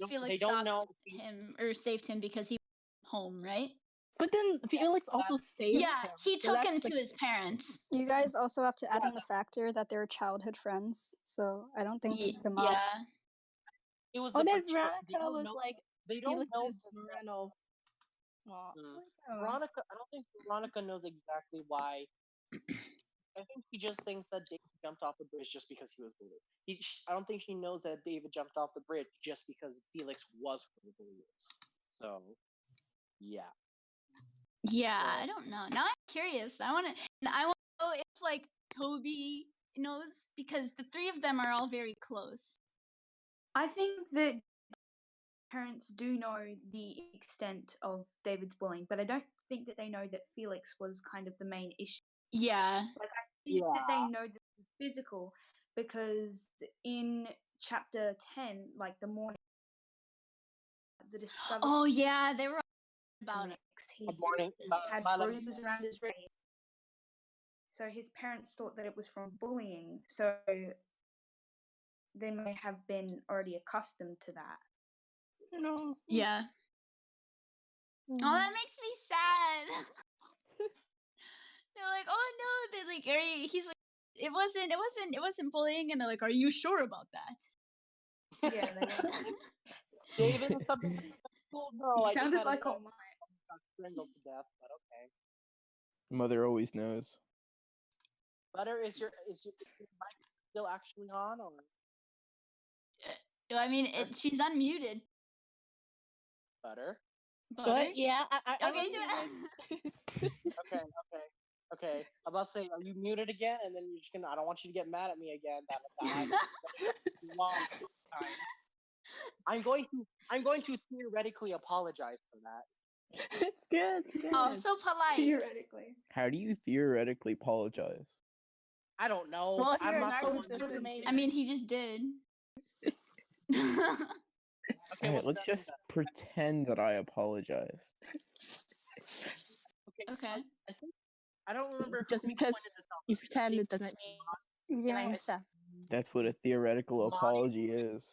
Felix they don't know him or saved him because he was home, right? But then Felix also saved him. Yeah, he took him to his parents. You guys also have to add in the factor that they were childhood friends, so I don't think the mom. Yeah. It was. Oh, then Veronica was like, they don't know. Veronica, I don't think Veronica knows exactly why. I think she just thinks that David jumped off the bridge just because he was bullied. I don't think she knows that David jumped off the bridge just because Felix was bullied. So, yeah. Yeah, I don't know. Now I'm curious. I want to know if like Toby knows because the three of them are all very close. I think that parents do know the extent of David's bullying, but I don't think that they know that Felix was kind of the main issue. Yeah. Like I think that they know that it's physical because in chapter 10, like the morning, the discovery. Oh yeah, they were about it. He had bruises around his face. So his parents thought that it was from bullying. So they may have been already accustomed to that. No. Yeah. Oh, that makes me sad. They're like, oh no, they like, he's like, it wasn't bullying, and they're like, are you sure about that? Yeah, they were. David is something cool. No, He I just sounded had like a all mine. got strangled to death, but okay. Mother always knows. Butter, is your mic still actually on, or I mean, she's unmuted. Butter? Butter? What? Yeah. Okay, Okay. I'm about to say, are you muted again? And then you're just gonna. I don't want you to get mad at me again. That lost this time. I'm going to theoretically apologize for that. It's good. Oh, so polite. Theoretically. How do you theoretically apologize? I don't know. Well, if I'm you're a not the one narcissist, who- maybe. I mean, he just did. Okay, Alright, let's just pretend that I apologized. Okay. I think I don't remember. Just who because pointed this out. you pretend it doesn't mean Yeah. you're stuff. That's what a theoretical apology is.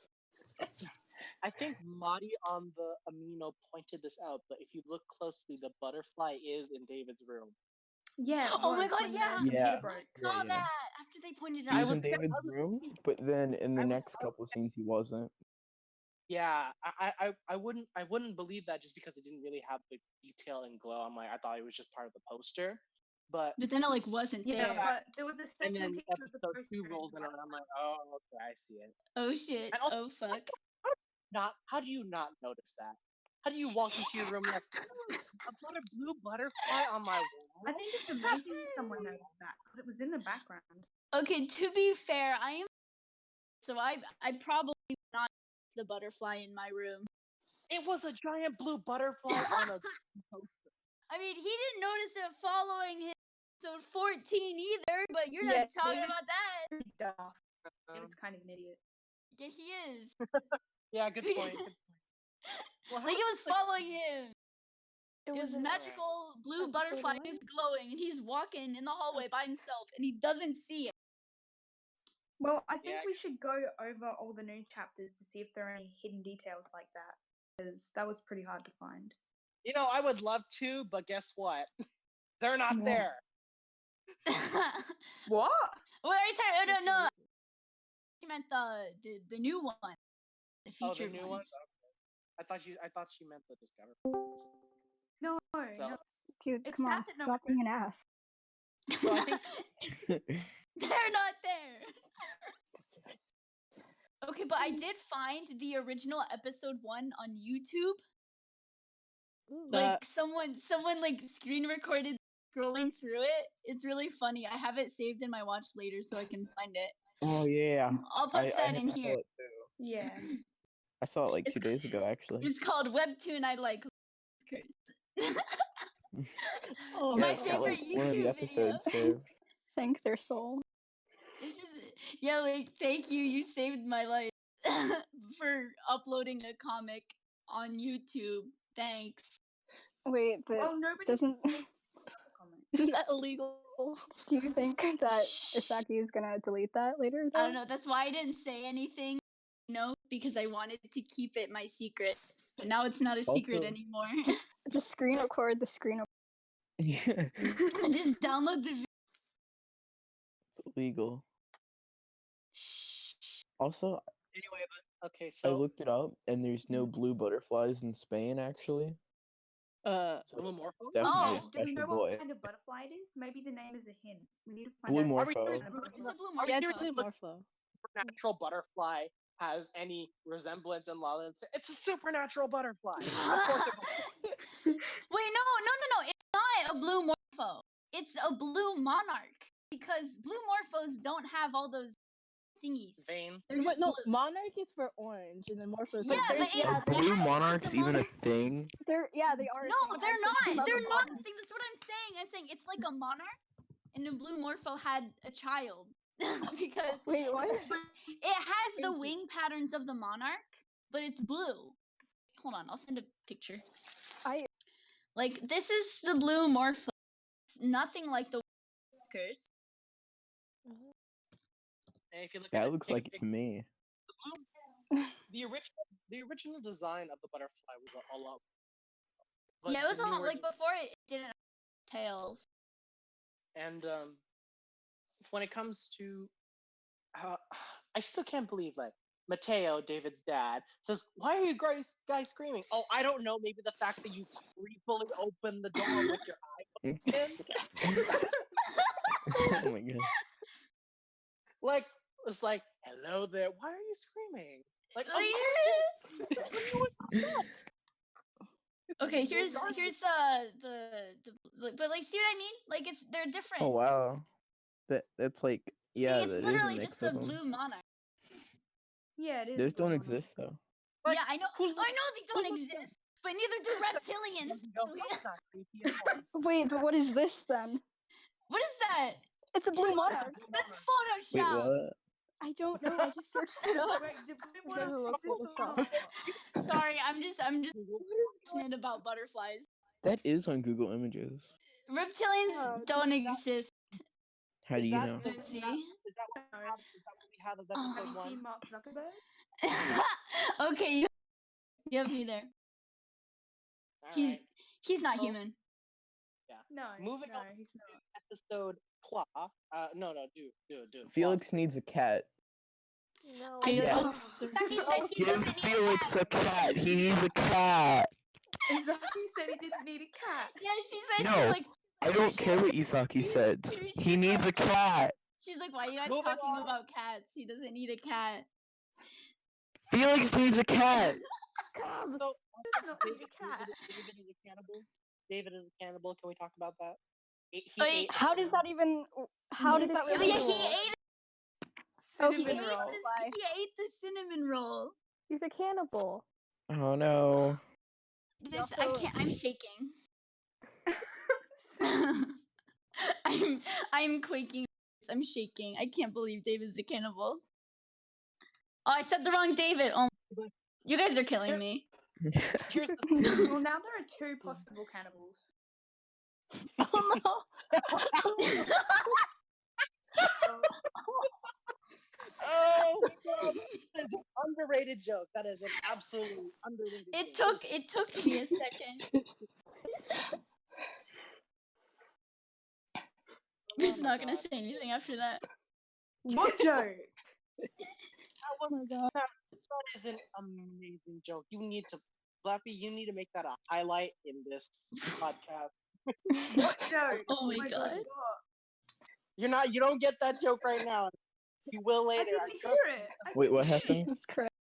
I think Madi on the Amino pointed this out, but if you look closely, the butterfly is in David's room. Yeah. Oh my god, yeah. Yeah. Broke. Saw Yeah. that after they pointed it He out. was in David's room, but then in the next couple scenes he wasn't. Yeah, I wouldn't believe that just because it didn't really have the detail and glow. I thought it was just part of the poster, but But then it like wasn't Yeah, there. but there was a and second then picture of the episode poster. 2 rolls in, and I'm like, oh, okay, I see it. Oh shit. And also, Oh fuck. how do you not notice that? How do you walk into your room like, oh, a blue butterfly on my wall? I think it's amazing someone noticed that because it was in the background. Okay, to be fair, I probably not the butterfly in my room. It was a giant blue butterfly on a poster. I mean, he didn't notice it following his episode 14 either, but you're Yeah, not talking David's about that. pretty daft. David's kind of an idiot. Yeah, he is. Yeah, good point. Well, Like it was following him. It His was magical blue episode butterfly one? is glowing, and he's walking in the hallway by himself, and he doesn't see it. Well, I think Yeah. we should go over all the new chapters to see if there are any hidden details like that, because that was pretty hard to find. You know, I would love to, but guess what? They're not What? there. What? Well, I don't know. She meant the new one, the featured new ones. Okay. I thought she meant the Discover ones. No, So, no. Dude, It's come on, sad that no stop being an ass. so I think They're not there. Okay, but I did find the original episode 1 on YouTube. Like someone like screen recorded scrolling through it. It's really funny. I have it saved in my watch later so I can find it. Oh yeah. I'll post that in I here. saw it too. Yeah. I saw it like It's 2 days ago actually. It's called Webtoon I Like Curse. Oh, Yeah, my it's got favorite like one of the YouTube episodes video. saved. Thank their soul. It's just like thank you, you saved my life for uploading a comic on YouTube. Thanks. Wait, but Well, nobody doesn't isn't that illegal? do you think that Isaki is gonna delete that later? Though? I don't know. That's why I didn't say anything, because I wanted to keep it my secret. But now it's not a secret Also- anymore. Just screen record the screen. Yeah. Just download the video. It's illegal. Also, anyway, but okay, I so looked it up and there's no blue butterflies in Spain actually. So Blue Morpho? it's definitely Oh, a Do we special know boy. what kind of butterfly it is? Maybe the name is a hint. We need to find Blue out. Morpho. what Are we kind of serious? It's butterfly. a blue Are we Yeah, it's Morpho. Blue Morpho. Supernatural butterfly has any resemblance in Lalin? It's a supernatural butterfly. Of course it will. Wait, no. It's not a blue Morpho. It's a blue Monarch. Because blue Morphos don't have all those thingies. Veins. They're But just no, blue. Monarch is for orange, and then Morpho is Yeah, like but there's it- Are it blue has monarchs the even a monarch- thing? they are. No, They they're actually not. came out They're with not. one. That's what I'm saying. I'm saying it's like a monarch, and a blue Morpho had a child because Wait, what? it has the wing patterns of the monarch, but it's blue. Hold on, I'll send a picture. Like this is the blue Morpho. It's nothing like the curse. And if you look at That it, looks take a like it pic- to me. the original design of the butterfly was a lot. Yeah, it was a lot like before it didn't have tails. And when it comes to, I still can't believe like Mateo, David's dad, says, "Why are you guys screaming?" Oh, I don't know. Maybe the fact that you creepily open the door with your eye open. Oh my god. Like it's like, "Hello there. Why are you screaming?" Like, of course Okay, here's the but like, see what I mean? Like they're different. Oh wow. That's like yeah. See, it's literally just the blue monarch. Yeah, it is. Those don't exist though. Yeah, I know. I know they don't exist, but neither do reptilians. Wait, but what is this then? What is that? It's a blue monarch. That's Photoshop. Wait, what? I don't know. I just searched it up. Sorry, I'm just passionate about butterflies. That is on Google Images. Reptilians don't exist. How do you know? Let's see. Is that what we have of episode 1? Mark Zuckerberg? Okay, you have me there. He's not human. Yeah. No. Moving on he's not. to episode 12. No, do. Felix needs a cat. No. Yeah. He said he Give Felix a cat. He needs a cat. Isaki said he didn't need a cat. Yeah, she said No. she's like, I don't care what Isaki said. He needs a cat. She's like, why are you guys talking about cats? He doesn't need a cat. Felix needs a cat. So, David is a cannibal. David is a cannibal. Can we talk about that? Wait, how does that even? How does that really? Yeah, he ate. Oh, he ate the cinnamon roll. He's a cannibal. Oh no. I can't. I'm shaking. I'm quaking. I'm shaking. I can't believe David's a cannibal. Oh, I said the wrong David. Oh, you guys are killing me. Here's the Well, now there are 2 possible cannibals. Oh no. Oh my god, that is an underrated joke. That is an absolutely underrated joke. It took me a second. You're just not gonna say anything after that. What joke? Oh my god. That is an amazing joke. You need to make that a highlight in this podcast. What joke? Oh my god. You don't get that joke right now. You will later. I didn't hear it. Wait, what happened? Jesus Christ.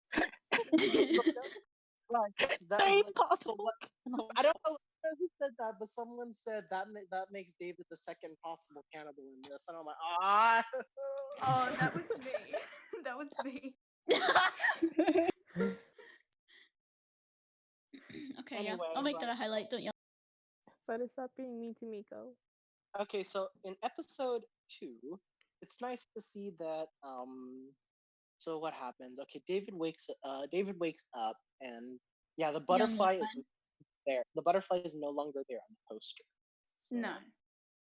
Impossible. I don't know who said that, but someone said that makes David the second possible cannibal in this, and I'm like, ah. Oh, that was me. That was me. Okay, Anyway, yeah. I'll make that a highlight. Don't yell. Better stop being mean to Miko. Okay, so in episode 2, it's nice to see that. So what happens? Okay, David wakes up, and yeah, the butterfly is there. The butterfly is no longer there on the poster. So No.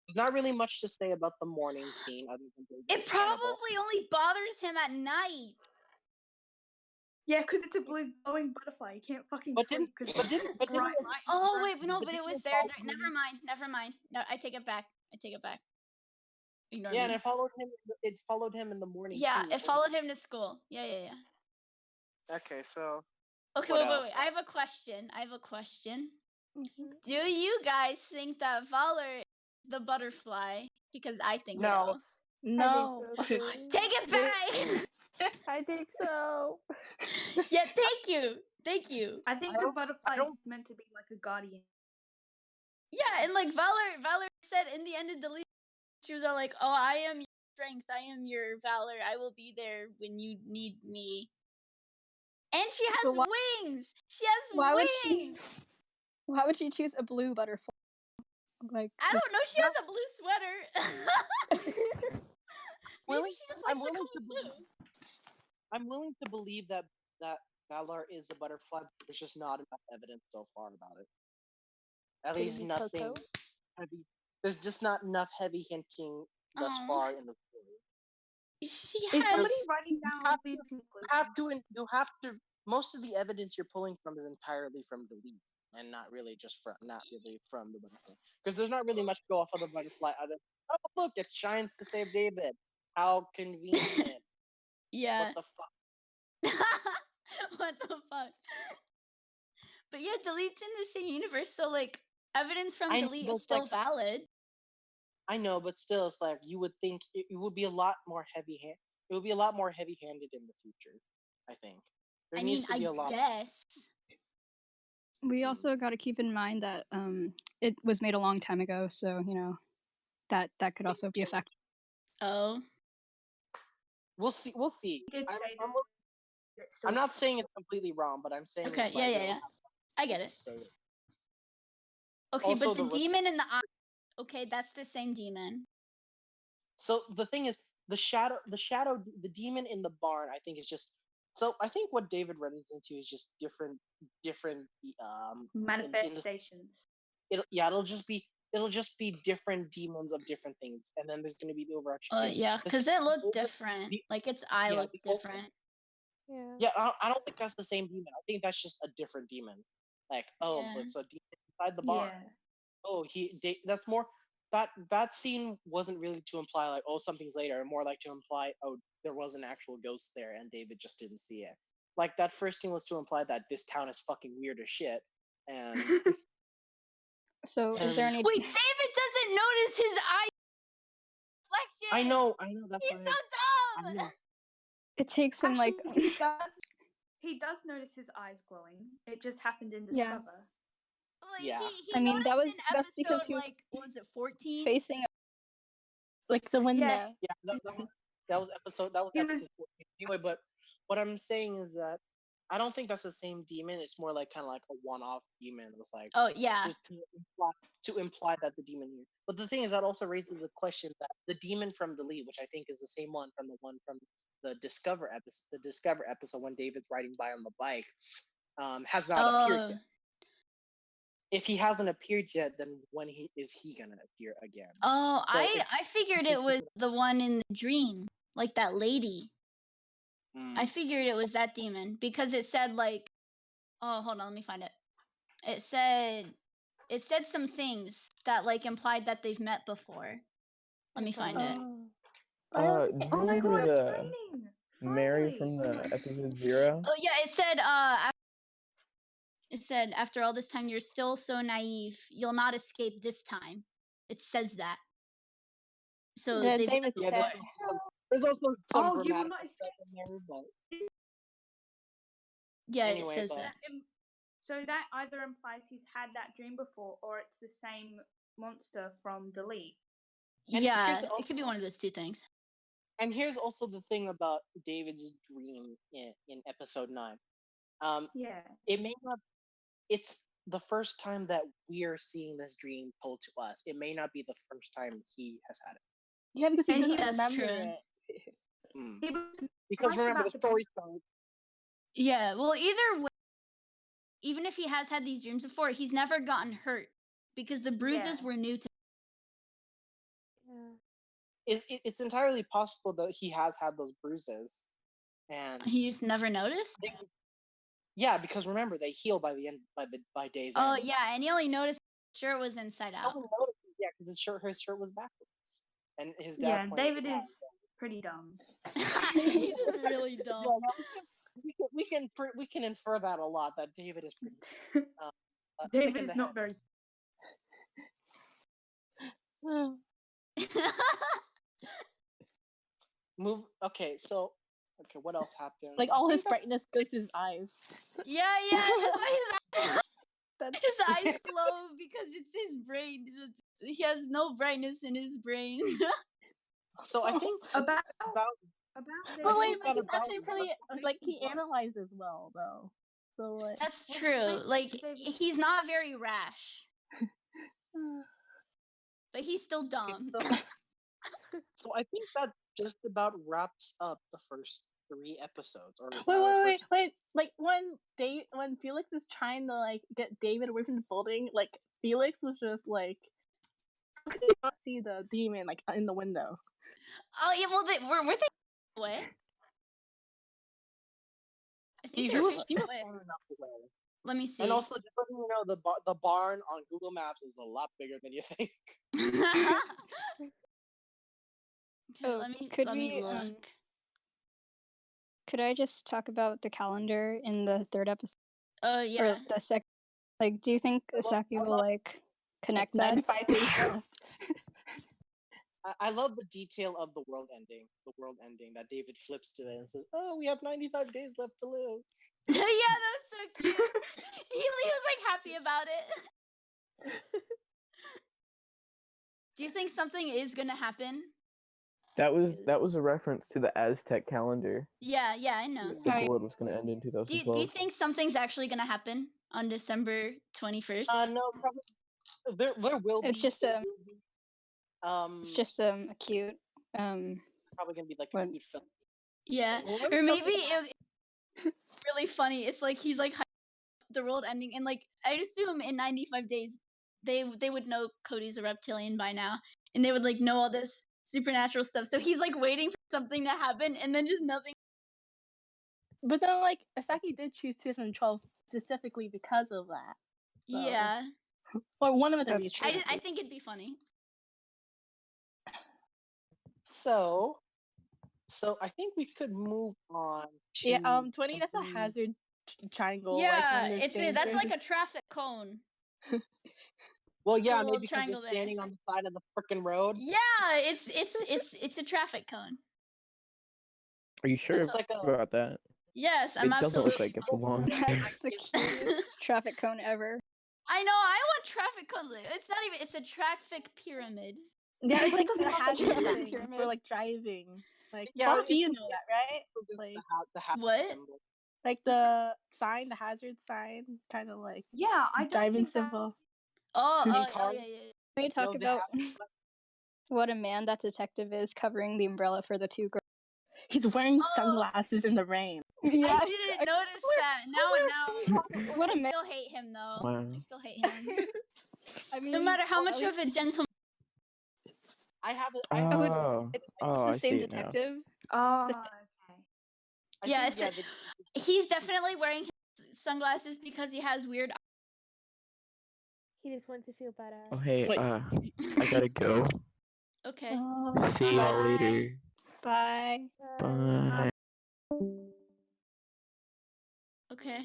there's not really much to say about the morning scene other than It probably only bothers him at night. Yeah, because it's a blue glowing butterfly. You can't fucking sleep because bright light. Oh wait, no, but it was there. Never mind. No, I take it back. Ignore me. and it followed him in the morning. Yeah, too, it followed him to school. Yeah. Okay, so. Okay, what wait. else? I have a question. Do you guys think that Valor is the butterfly? Because I think so. No. I think so, Take it back. I think so. Yeah, thank you. I think the butterfly is meant to be like a guardian. Yeah, and like Valor said in the end of the league, she was all like, "Oh, I am your strength. I am your valor. I will be there when you need me." And she has wings. She has wings. Why would she choose a blue butterfly? Like I don't know. She has a blue sweater. I'm willing to believe that Valar is a butterfly. But there's just not enough evidence so far about it. At least nothing heavy. There's just not enough heavy hinting thus far in the story. She Is has. somebody writing down these You have to. Most of the evidence you're pulling from is entirely from Delete, and not really from the butterfly, because there's not really much to go off of the butterfly. Other, oh look, it shines to save David. How convenient. Yeah. What the fuck? What the fuck? But yeah, Delete's in the same universe, so like evidence from Delete is still valid. I know, but still, it's like you would think it would be a lot more heavy-handed. It would be a lot more heavy-handed in the future. I think. There needs to be a lot. Guess. We also got to keep in mind that it was made a long time ago, so that could also be a factor. Oh. We'll see. We'll see. I'm not saying it's completely wrong, but I'm saying okay. It's like, Yeah. I get it. Okay, Also, but the demon in the eye. Okay, that's the same demon. So the thing is, the demon in the barn, I think is just. So I think what David runs into is just different manifestations. It'll just be different demons of different things, and then there's going to be the overarching. Yeah, because it looked different. Like its eye looked different. Yeah. I don't think that's the same demon. I think that's just a different demon. Like, it's a demon inside the barn. Yeah. Oh, that's more. That scene wasn't really to imply like, oh, something's later, more like to imply, oh, there was an actual ghost there and David just didn't see it. Like that first scene was to imply that this town is fucking weird as shit. And so is there any? Wait, David doesn't notice his eye reflection. I know. That's He's so dumb. It takes him Actually, he does notice his eyes glowing. It just happened in Discover. Like, yeah. He that's because he was like, what was it, 14? Facing like the window. Yes. Yeah, that was episode 14. Anyway, but what I'm saying is that I don't think that's the same demon. It's more like kind of like a one-off demon. It was like, oh yeah, to imply that the demon here. But the thing is that also raises the question that the demon from Delete, which I think is the same one from the Discover episode when David's riding by on the bike, has not appeared yet. If he hasn't appeared yet, then when is he gonna appear again? Oh, so I figured it was the one in the dream, like that lady. I figured it was that demon because it said like, oh, hold on, let me find it. It said some things that like implied that they've met before. Let me find it. Do you remember the Mary from the episode 0? Oh yeah, it said after all this time you're still so naive. You'll not escape this time. It says that. So David said. There's also some you will dramatic not stuff in there, but yeah, anyway, it says that. So that either implies he's had that dream before, or it's the same monster from Delete. Yeah, it could be one of those two things. And here's also the thing about David's dream in episode 9. It may not. It's the first time that we're seeing this dream told to us. It may not be the first time he has had it. Yeah, because he doesn't That's remember true. it. Because remember, the story starts. Yeah, well, either way, even if he has had these dreams before, he's never gotten hurt because the bruises were new to him. It's entirely possible that he has had those bruises, and he just never noticed. Yeah, because remember, they heal by the end by day's end. Oh end. yeah, and he only noticed his shirt was inside out. Yeah, because his shirt was backwards, and his dad. Yeah, David is pretty dumb. He's just really dumb. Yeah, we can infer that a lot. That David is pretty. David is not very. Okay, so what else happened? Like all his brightness goes to his eyes. Yeah, that's why his eyes glow because it's his brain. He has no brightness in his brain. So I think about but wait, like he's actually pretty like he analyzes well though. So like that's true. Like he's not very rash. But he's still dumb. So I think that just about wraps up the first 3 episodes. Or wait! Like when Felix is trying to like get David away from the building, like Felix was just like, how could you not see the demon like in the window? Oh yeah, well, were they What? I think He they're was facing away. far enough away. Let me see. And also, just letting you know, the barn on Google Maps is a lot bigger than you think. Okay, Oh, let me could let me we, look. Could I just talk about the calendar in the third episode? Oh yeah. Or the second? Like, do you think Asaki will, like, connect that? 95 days left. I love the detail of the world ending. The world ending that David flips to it and says, "Oh, we have 95 days left to live." Yeah, that was so cute. he was like happy about it. Do you think something is gonna happen? That was a reference to the Aztec calendar. Yeah, I know. The world was going to end in 2012. Do you think something's actually gonna happen on December 21st? No, probably there will be. It's just It's just cute. Probably gonna be like a cute film. Yeah, or maybe it's really funny. It's like he's like the world ending, and like I'd assume in 95 days they would know Cody's a reptilian by now, and they would like know all this supernatural stuff. So he's like waiting for something to happen, and then just nothing. But then, like, Asaki did choose 2012 specifically because of that. So. Yeah. Or one of the That's reasons. true. I think it'd be funny. So I think we could move on to. Yeah, 20. That's a hazard triangle. Yeah, like, that's like a traffic cone. Well, yeah, little maybe because triangle they're there. standing on the side of the frickin' road. Yeah, it's a traffic cone. Are you sure It's like about that? Yes, I'm It doesn't absolutely. look like it belongs. That's the cutest traffic cone ever. I know. I want traffic cone. It's not even. It's a traffic pyramid. Yeah, it's like a Traffic hazard thing pyramid. for like driving. Like, Yeah, both of you know that, right? Like, the hazard What? symbol. like the sign, the hazard sign, kind of like Yeah, I don't driving think that. symbol. Oh, In yeah, cars? yeah. Can we talk No, the about hazard- what a man that detective is covering the umbrella for the two girls? He's wearing sunglasses in the rain. Yeah, I didn't notice that. Now, what a I man. still hate him though. Wow. I still hate him. I mean, No matter how well, much at of a least- gentleman. I have a. It's I the see same it now. detective. Oh, okay. Yeah, he's definitely wearing his sunglasses because he has weird. He just wants to feel better. Oh hey, Wait. I gotta go. Okay. See y'all later. Bye. Bye. Okay.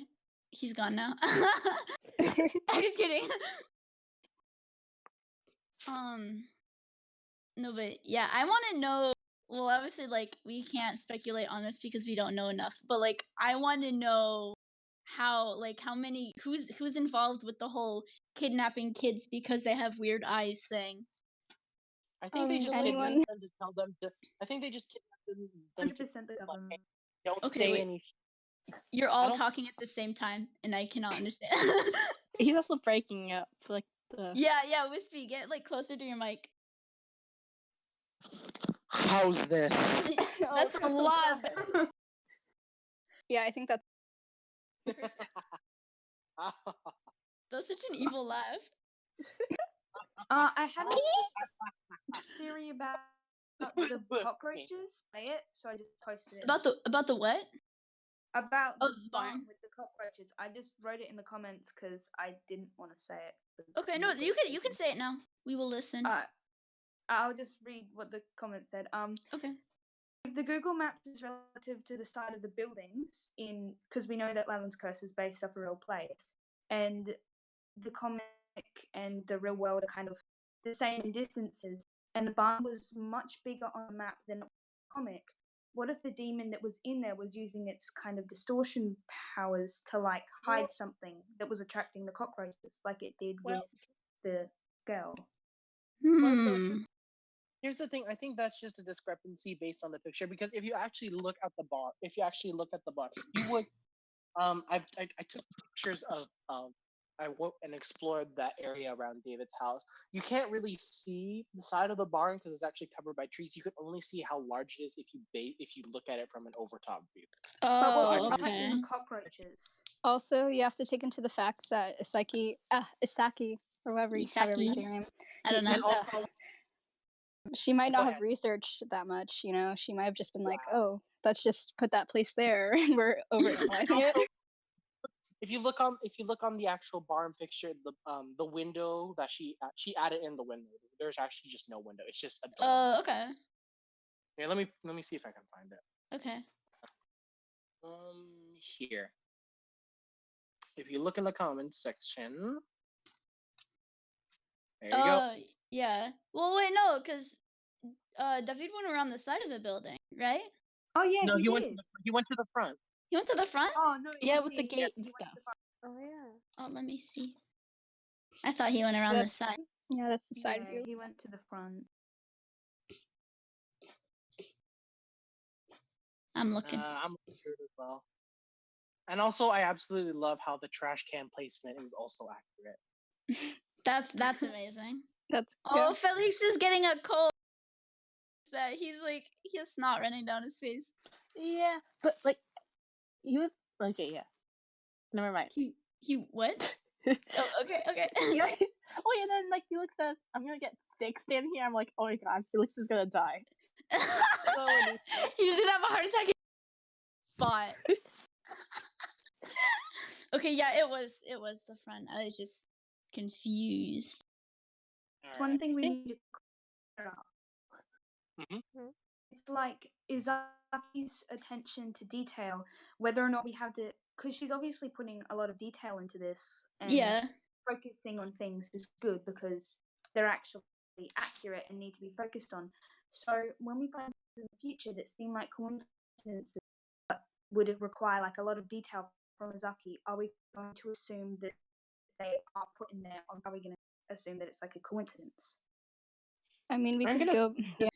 He's gone now. I'm just kidding. No, but yeah, I want to know. Well, obviously, like we can't speculate on this because we don't know enough. But like, I want to know how many who's involved with the whole kidnapping kids because they have weird eyes thing. I think they just anyone- kidnapped them to tell them to. I think they just kidnapped them to 100% the government. don't Okay, say wait. anything. You're all don't- talking at the same time, and I cannot understand. He's also breaking up like the. Yeah, Wispy, get like closer to your mic. How's this? That's a lot. Yeah, I think that's That's such an evil laugh. I have a theory about the cockroaches. Say it, so I just posted it. About the what? About Oh, the the barn barn. with the cockroaches. I just wrote it in the comments because I didn't want to say it. 'cause Okay, I'm no, not you good at can say it now. We will listen. I'll just read what the comment said. Okay. The Google Maps is relative to the side of the buildings because we know that Lalin's Curse is based off a real place, and the comic and the real world are kind of the same in distances. And the barn was much bigger on the map than the comic. What if the demon that was in there was using its kind of distortion powers to like hide something that was attracting the cockroaches, like it did with the girl? Here's the thing. I think that's just a discrepancy based on the picture. Because if you actually look at the bar, you would. I took pictures of. I went and explored that area around David's house. You can't really see the side of the barn because it's actually covered by trees. You can only see how large it is if you look at it from an overtop view. Oh, okay. Attacking the cockroaches. also you have to take into the fact that Isaki, or however you say your name. I don't know. And also, She might Go not ahead. have researched that much, you know. She might have just been like, "Oh, let's just put that place there," and we're overanalyzing it. Also, if you look on the actual barn picture, the window that she added in the window. There's actually just no window. It's just a door. Okay. Here, let me see if I can find it. Okay. Here. If you look in the comments section, there you go. Yeah. Well, wait, no, because David went around the side of the building, right? Oh yeah, No, he went did. he went to the front. He went to the front? Oh no. Yeah, he with the did. gate He and went to stuff. the front. Oh yeah. Oh, let me see. I thought he went around the side. Yeah, that's the side Yeah, view. he went to the front. I'm looking. I'm looking through it as well. And also, I absolutely love how the trash can placement is also accurate. That's amazing. That's Oh, Felix is getting a cold. That he has snot running down his face. Yeah, but like, he was okay. Yeah, never mind. He what? Oh, okay. Yeah. Oh, and then like Felix says, "I'm gonna get sick standing here." I'm like, "Oh my god, Felix is gonna die." He's gonna have a heart attack. Spot. Okay, yeah, it was the front. I was just confused. One thing we need to clear up. Mm-hmm. It's like Izaki's attention to detail, whether or not we have to, because she's obviously putting a lot of detail into this, and focusing on things is good because they're actually accurate and need to be focused on. So when we find things in the future that seem like coincidences but would require like a lot of detail from Izaki, are we going to assume that they are put in there, or are we going to assume that it's like a coincidence? I mean, we I'm could gonna go. assume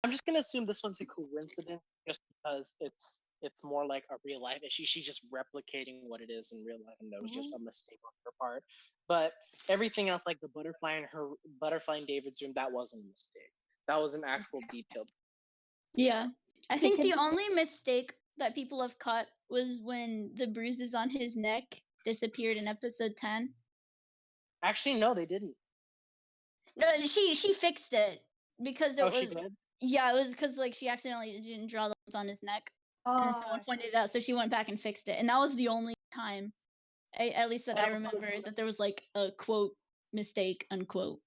I'm just gonna assume this one's a coincidence, just because it's more like a real life issue. She's just replicating what it is in real life, and that was just a mistake on her part. But everything else, like the butterfly in David's room, that wasn't a mistake. That was an actual detailed. Yeah, I think the only mistake that people have caught was when the bruises on his neck disappeared in episode 10. Actually, no, they didn't. No, she fixed it because it was. She did? Yeah, it was because like she accidentally didn't draw the ones on his neck, and someone pointed it out, so she went back and fixed it, and that was the only time, at least that I remember, that there was like a quote mistake unquote.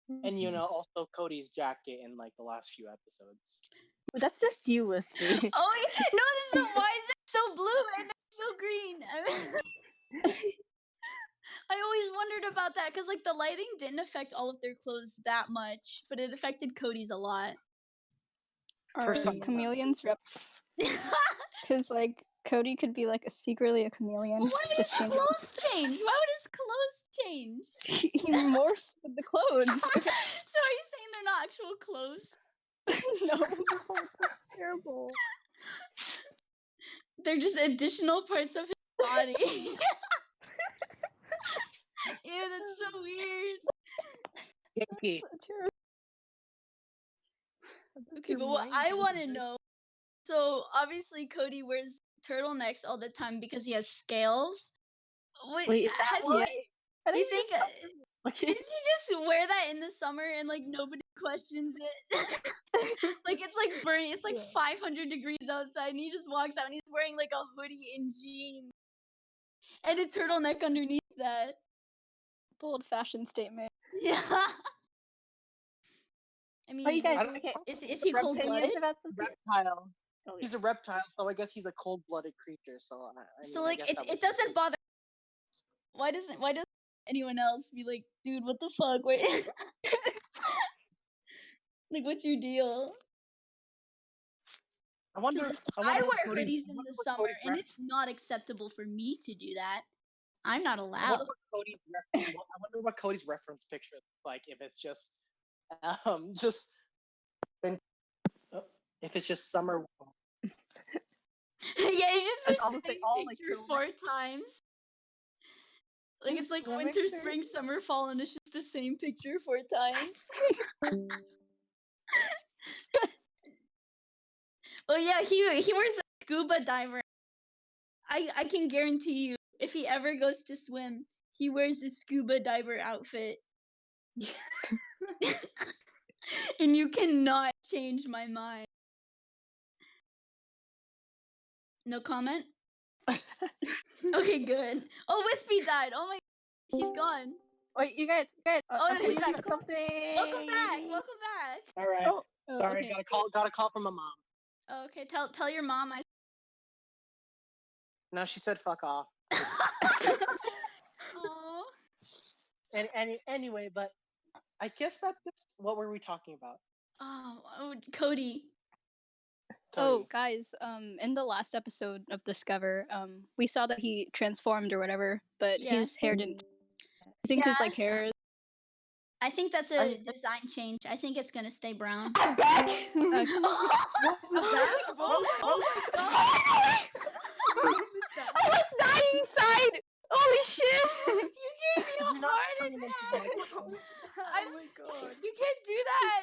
And also Cody's jacket in like the last few episodes. But that's just you, Lispy. Oh no! This is why is it so blue and so green? I always wondered about that because like the lighting didn't affect all of their clothes that much, but it affected Cody's a lot. Are chameleons because like Cody could be like secretly a chameleon. Well, why would his clothes change? Why would his clothes change? He morphs with the clothes. So are you saying they're not actual clothes? No, that's terrible. They're just additional parts of his body. Ew, that's so weird. Okay. Okay, but what I want to know, so obviously Cody wears turtlenecks all the time because he has scales. Wait, is that why? Do you think does he just wear that in the summer and like nobody questions it? Like it's like burning, it's like 500 degrees outside and he just walks out and he's wearing like a hoodie and jeans and a turtleneck underneath that. Bold fashion statement. Yeah. I mean, is he cold-blooded? Reptile. He's a reptile, so I guess he's a cold-blooded creature. So so like it doesn't bother. Why doesn't anyone else be like, dude, what the fuck? Wait. Like, what's your deal? I wonder I wear hoodies in the summer, and it's not acceptable for me to do that. I'm not allowed. I wonder what Cody's reference picture looks like. If it's just if it's just summer. Yeah, it's just the same picture 4 times. Like it's like winter, spring, summer, fall, and it's just the same picture 4 times. Oh yeah, he wears a scuba diver. I can guarantee you, if he ever goes to swim, he wears the scuba diver outfit. And you cannot change my mind. No comment? Okay, good. Oh, Wispy died. Oh my, he's gone. Wait, you guys. Oh, I'm he's thinking back. of something. Welcome back. Welcome back. All right. Oh, Sorry, okay. got a call from my mom. Oh, okay, tell your mom I. No, she said fuck off. Oh. Anyway, but I guess what were we talking about? Oh, Cody. Oh, guys, in the last episode of Discover, we saw that he transformed or whatever, but his hair didn't. I think his like hair is. I think that's a design change. I think it's gonna stay brown. I'm back. What was that? Oh my god! I was dying inside. Holy shit! You gave me a heart attack. Oh my god! You can't do that.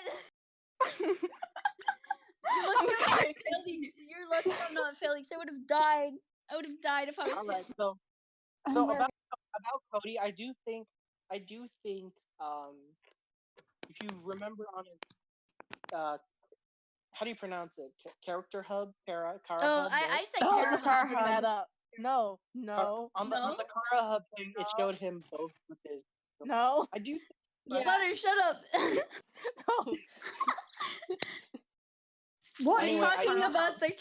I'm sorry. Felix, you're lucky I'm not Felix. I would have died. I would have died if I was Alright, him. so about Cody, I do think if you remember on it, how do you pronounce it? Character hub, Kara Hub. I said Oh, Kara Kara Hub. that up. No. On the Kara Hub thing, it showed him both with his. No. I do. Butter, shut up. No. What? We're Anyway, talking about the.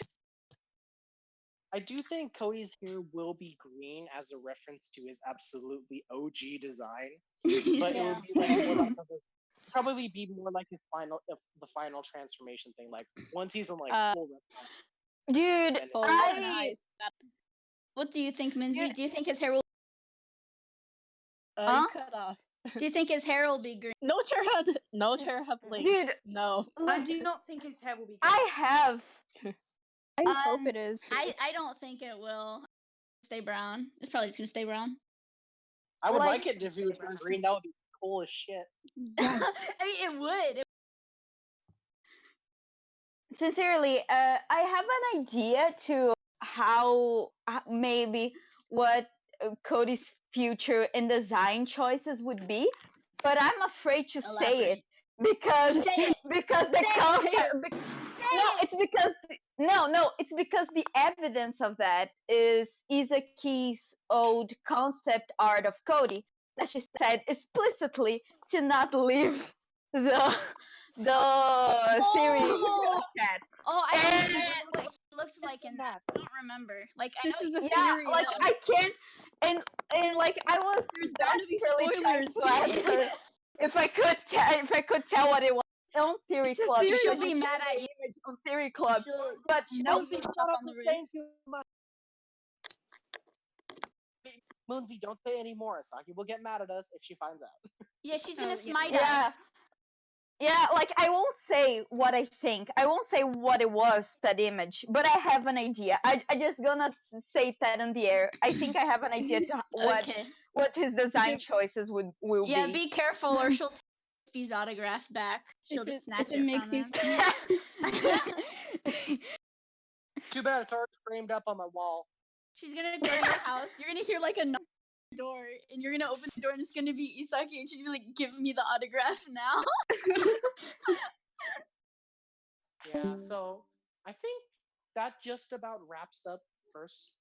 I do think Cody's hair will be green as a reference to his absolutely OG design, but it would be like more like probably be more like his the final transformation thing. Like once he's in like full. Dude, What do you think, Minzy? Do you think his hair will? You cut off. Do you think his hair will be green? No chair hub link. Dude, no. I do not think his hair will be green. I have. I hope it is. I don't think it will stay brown. It's probably just gonna stay brown. I would like it if it was green. That would be cool as shit. I mean, it would. Sincerely, I have an idea to how maybe what Cody's future in design choices would be, but I'm afraid to say it because the concept. It's because the evidence of that is Izaki's old concept art of Cody that she said explicitly to not leave the theory cat. Oh, I don't remember what he looked like in that. I don't remember. Like this is a yeah, theory. like I can't, and like I was desperately trying to ask her if I could tell what it was on Theory Club. She'll be mad at you on Theory Club, but she'll be up on the roof. Moonsy, don't say any more. Asaki will get mad at us if she finds out. Yeah, she's gonna smite us. Yeah, like I won't say what I think. I won't say what it was, that image, but I have an idea. I just gonna say that in the air. I think I have an idea to what his design choices will be. Yeah, be careful or she'll take Wispy's autograph back. She'll just snatch it makes from you him. Too bad it's already framed up on my wall. She's gonna go to your house. You're gonna hear like a knock on the door, and you're gonna open the door, and it's gonna be Isaki, and she's gonna be like, "Give me the autograph now." Yeah, so I think that just about wraps up first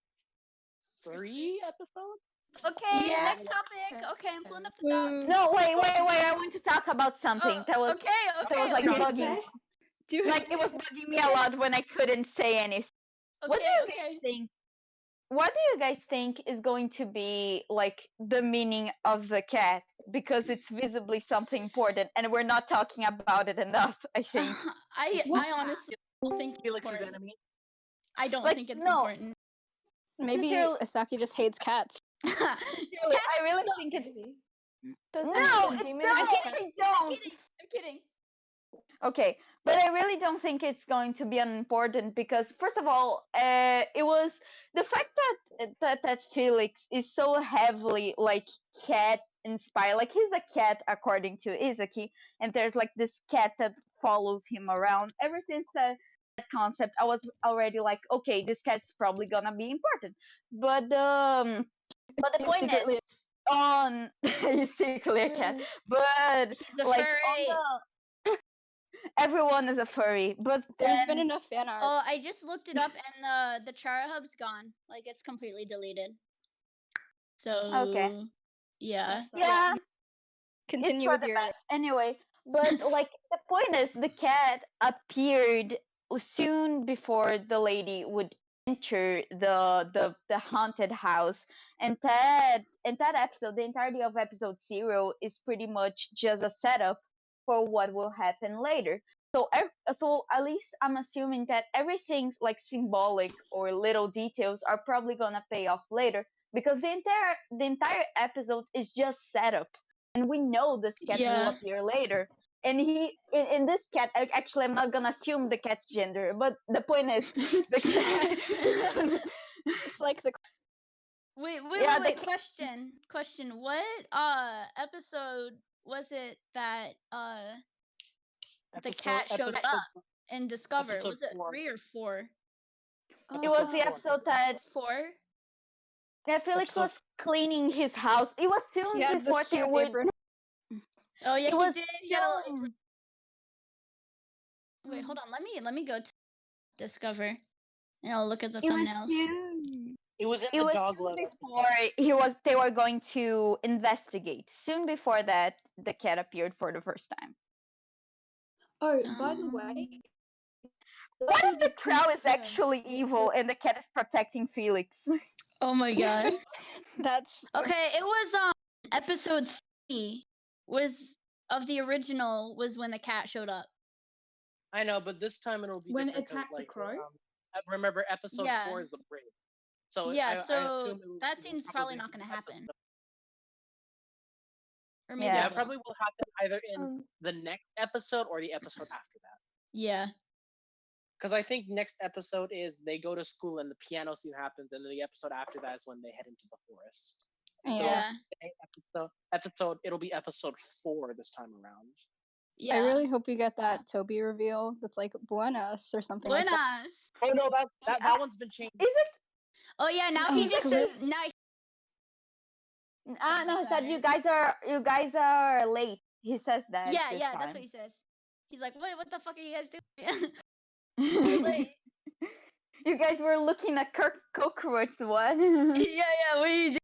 3 episodes. Okay, next topic. Okay, I'm pulling up the doc. No, wait. I want to talk about something that was okay. That was like bugging. Like it was bugging me a lot when I couldn't say anything. What do you guys think? What do you guys think is going to be like the meaning of the cat? Because it's visibly something important, and we're not talking about it enough. I think. I honestly don't think Felix's enemy. I don't think it's important. Maybe Asaki just hates cats. I really think it. I'm don't. I'm kidding. Okay, but I really don't think it's going to be unimportant because, first of all, it was the fact that Felix is so heavily like cat inspired. Like he's a cat according to Izaki, and there's like this cat that follows him around. Ever since that concept, I was already like, okay, this cat's probably gonna be important. But the point is, he's secretly a cat, but He's a like furry. everyone is a furry. But there's been enough fan art. Oh, I just looked it up, and the char hub's gone. Like it's completely deleted. So okay, yeah. yeah, Continue it's for with the your. best anyway. But like the point is, the cat appeared soon before the lady would enter the haunted house, and that episode, the entirety of episode 0, is pretty much just a setup for what will happen later. So, so at least I'm assuming that everything's like symbolic or little details are probably gonna pay off later because the entire episode is just setup, and we know this cat will appear later. And in this cat, actually, I'm not gonna assume the cat's gender, but the point is, the cat. It's like the. Wait. Yeah, Question. What episode was it that the cat showed up and Discover? Was it 4. 3 or 4? It was the episode that 4. I feel like was cleaning his house. It was soon before they would. Apron. Oh yeah, It he was did. He had a little soon. apron. Wait, hold on. Let me go to Discover, and I'll look at the It was thumbnails. soon. It was in It the was dog soon letter. before they were going to investigate. Soon before that, the cat appeared for the first time. Oh, by the way, What if the crow is actually evil and the cat is protecting Felix? Oh my god. That's Okay. It was episode 3 was of the original was when the cat showed up. I know, but this time it'll be when it different 'cause, attacked the like, crow. remember episode 4 Yeah. is the bridge. So Yeah, I so assume it will, that it will scene's probably not be gonna the happen. episode- Or maybe Yeah. Yeah, it it probably will happen either in Oh. the next episode or the episode after that. Yeah. Because I think next episode is they go to school and the piano scene happens, and then the episode after that is when they head into the forest. So Yeah. it'll be episode 4 this time around. Yeah. I really hope you get that Toby reveal that's like Buenas or something like that. Buenas. Oh no, that one's been changed. Is it? Oh yeah, now Oh, he just good. says now. No, he said that. you guys are late. He says that. Yeah, this that's time. what he says. He's like, what the fuck are you guys doing? We're late. You guys were looking at cockroaches. What? Yeah, what are you doing?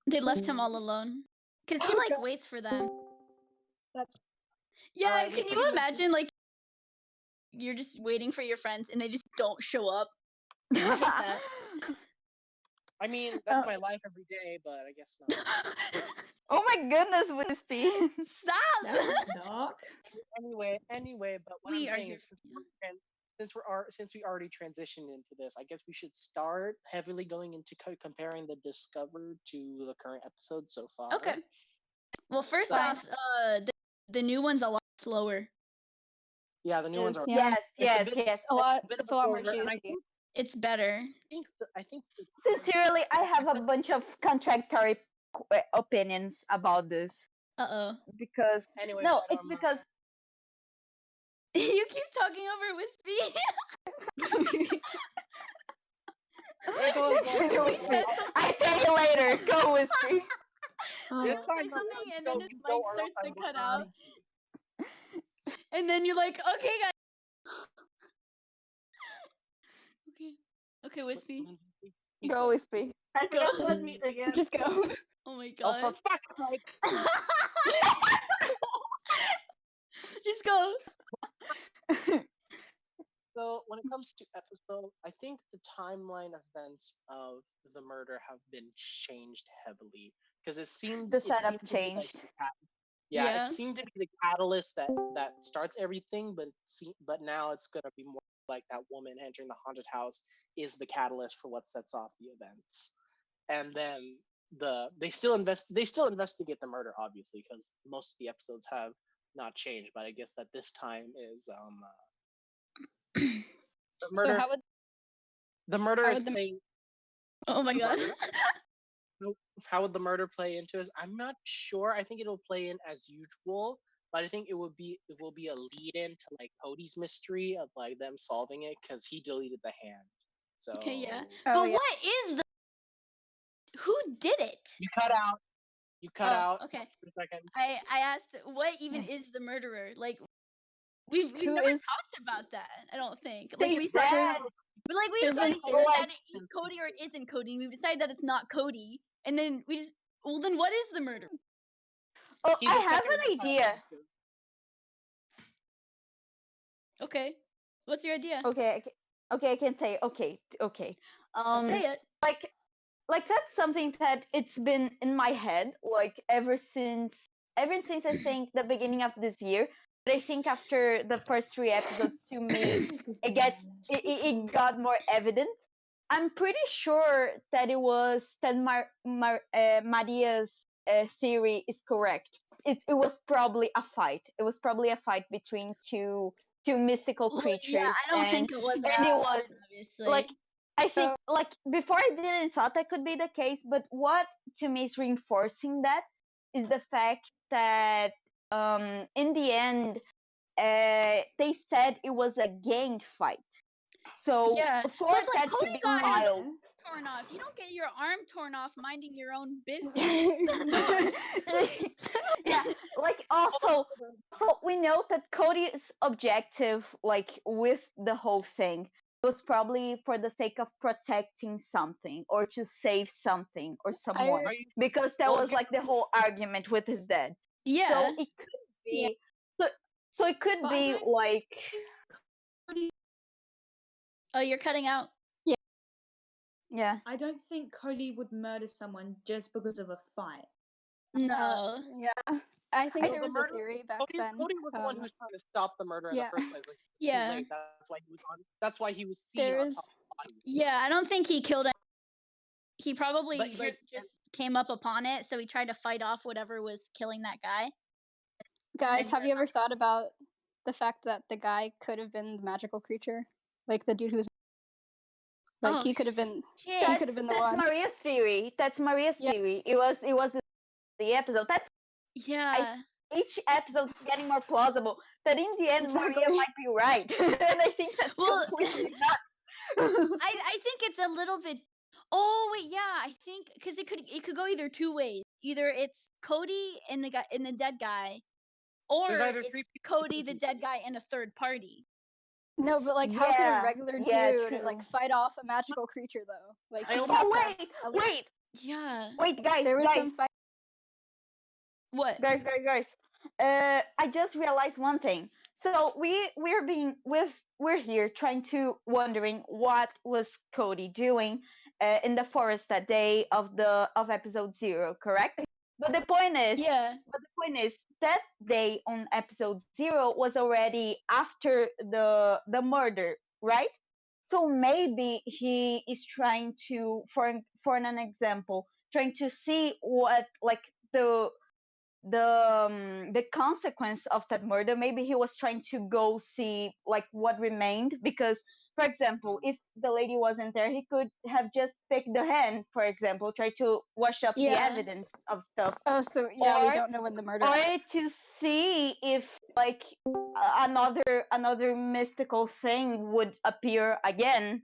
They left him all alone. Cause he like waits for them. That's Yeah, Alright, can you imagine like you're just waiting for your friends and they just don't show up? I hate that. I mean, that's my life every day, but I guess not. Oh my goodness, Wispy. Stop! That's dark. Anyway, but what We I'm are saying here. is since we already transitioned into this, I guess we should start heavily going into comparing the Discover to the current episode so far. Okay. Well, first So- off, the new one's a lot slower. Yeah, the new ones are. Yeah. Yes. it's a lot more shorter, and I juicy. It's better. I think. Sincerely, I have a bunch of contradictory opinions about this Uh-oh. because Anyway, no, but, it's because You keep talking over Wispy. Go. He says something. I tell you later. Go, Wispy. Oh, He'll say something and then his mic starts to cut out. And then you're like, okay, guys. Okay, Wispy. Go, Wispy. I forgot to unmute again. Just go. Oh my Oh, god. for fuck's sake! Just go. So when it comes to episode, I think the timeline events of the murder have been changed heavily because it seemed The setup to be, like, changed. Yeah. it seemed to be the catalyst that starts everything, but now it's gonna be more like that woman entering the haunted house is the catalyst for what sets off the events, and then they still investigate the murder, obviously, because most of the episodes have not changed, but I guess that this time is the murder. So the murder how is would the- playing. Oh my god. How would the murder play into this? I'm not sure. I think it'll play in as usual, but I think it will be a lead in to like Cody's mystery of like them solving it because he deleted the hand. So Okay, yeah. Oh, But yeah. what is the who did it? You cut out. You cut Oh, out okay. for a second. I asked what even is the murderer? Like we've never talked about that. I don't think. Like we said, but like we decided that it is Cody or it isn't Cody. And we've decided that it's not Cody, and then we just then what is the murder? Oh, I have an idea. Okay, what's your idea? Okay, I can say okay. Say it. Like that's something that it's been in my head like ever since I think the beginning of this year. But I think after the first 3 episodes, to me, it got more evident. I'm pretty sure that it was that Maria's theory is correct. It was probably a fight. It was probably a fight between two mystical creatures. Yeah, I don't think it was. And it was obviously like I think like before I didn't thought that could be the case, but what to me is reinforcing that is the fact that in the end they said it was a gang fight. So for plus, like, that Cody to be got his mild, arm torn off. You don't get your arm torn off minding your own business. yeah, like also we know that Cody's objective, like with the whole thing, was probably for the sake of protecting something or to save something or someone, because that was like the whole argument with his dad. Yeah. So it could be. So it could be like. Oh, you're cutting out. Yeah. I don't think Cody would murder someone just because of a fight. No. Yeah. I think there was a theory back then. Cody was the one who was trying to stop the murder in the first place. Like, yeah. Late. That's why he was seen on top of the body. Yeah, I don't think he killed. He probably just came up upon it, so he tried to fight off whatever was killing that guy. Guys, have you ever thought about the fact that the guy could have been the magical creature, like the dude who's like he could have been. He could have been the one. That's Maria's theory. That's Maria's theory. It was the episode. That's each episode's getting more plausible. That in the end, Maria might be right, and I think that's completely nuts. I think it's a little bit. Oh wait, yeah, I think because it could go either 2 ways. Either it's Cody and the guy and the dead guy, or it's Cody, the dead guy, and a third party. No, but like, how could a regular dude like fight off a magical creature though? Like, wait. Yeah. Wait, guys. There was some fight. What? Guys. I just realized one thing. So we're here trying to wondering what was Cody doing in the forest that day of episode 0, correct? But the point is that day on episode 0 was already after the murder, right? So maybe he is trying to, for an example, trying to see what like the consequence of that murder. Maybe he was trying to go see like what remained, because for example, if the lady wasn't there, he could have just picked the hand, for example, try to wash up the evidence of stuff. Oh, so we don't know when the murder. Or to see if like another mystical thing would appear again.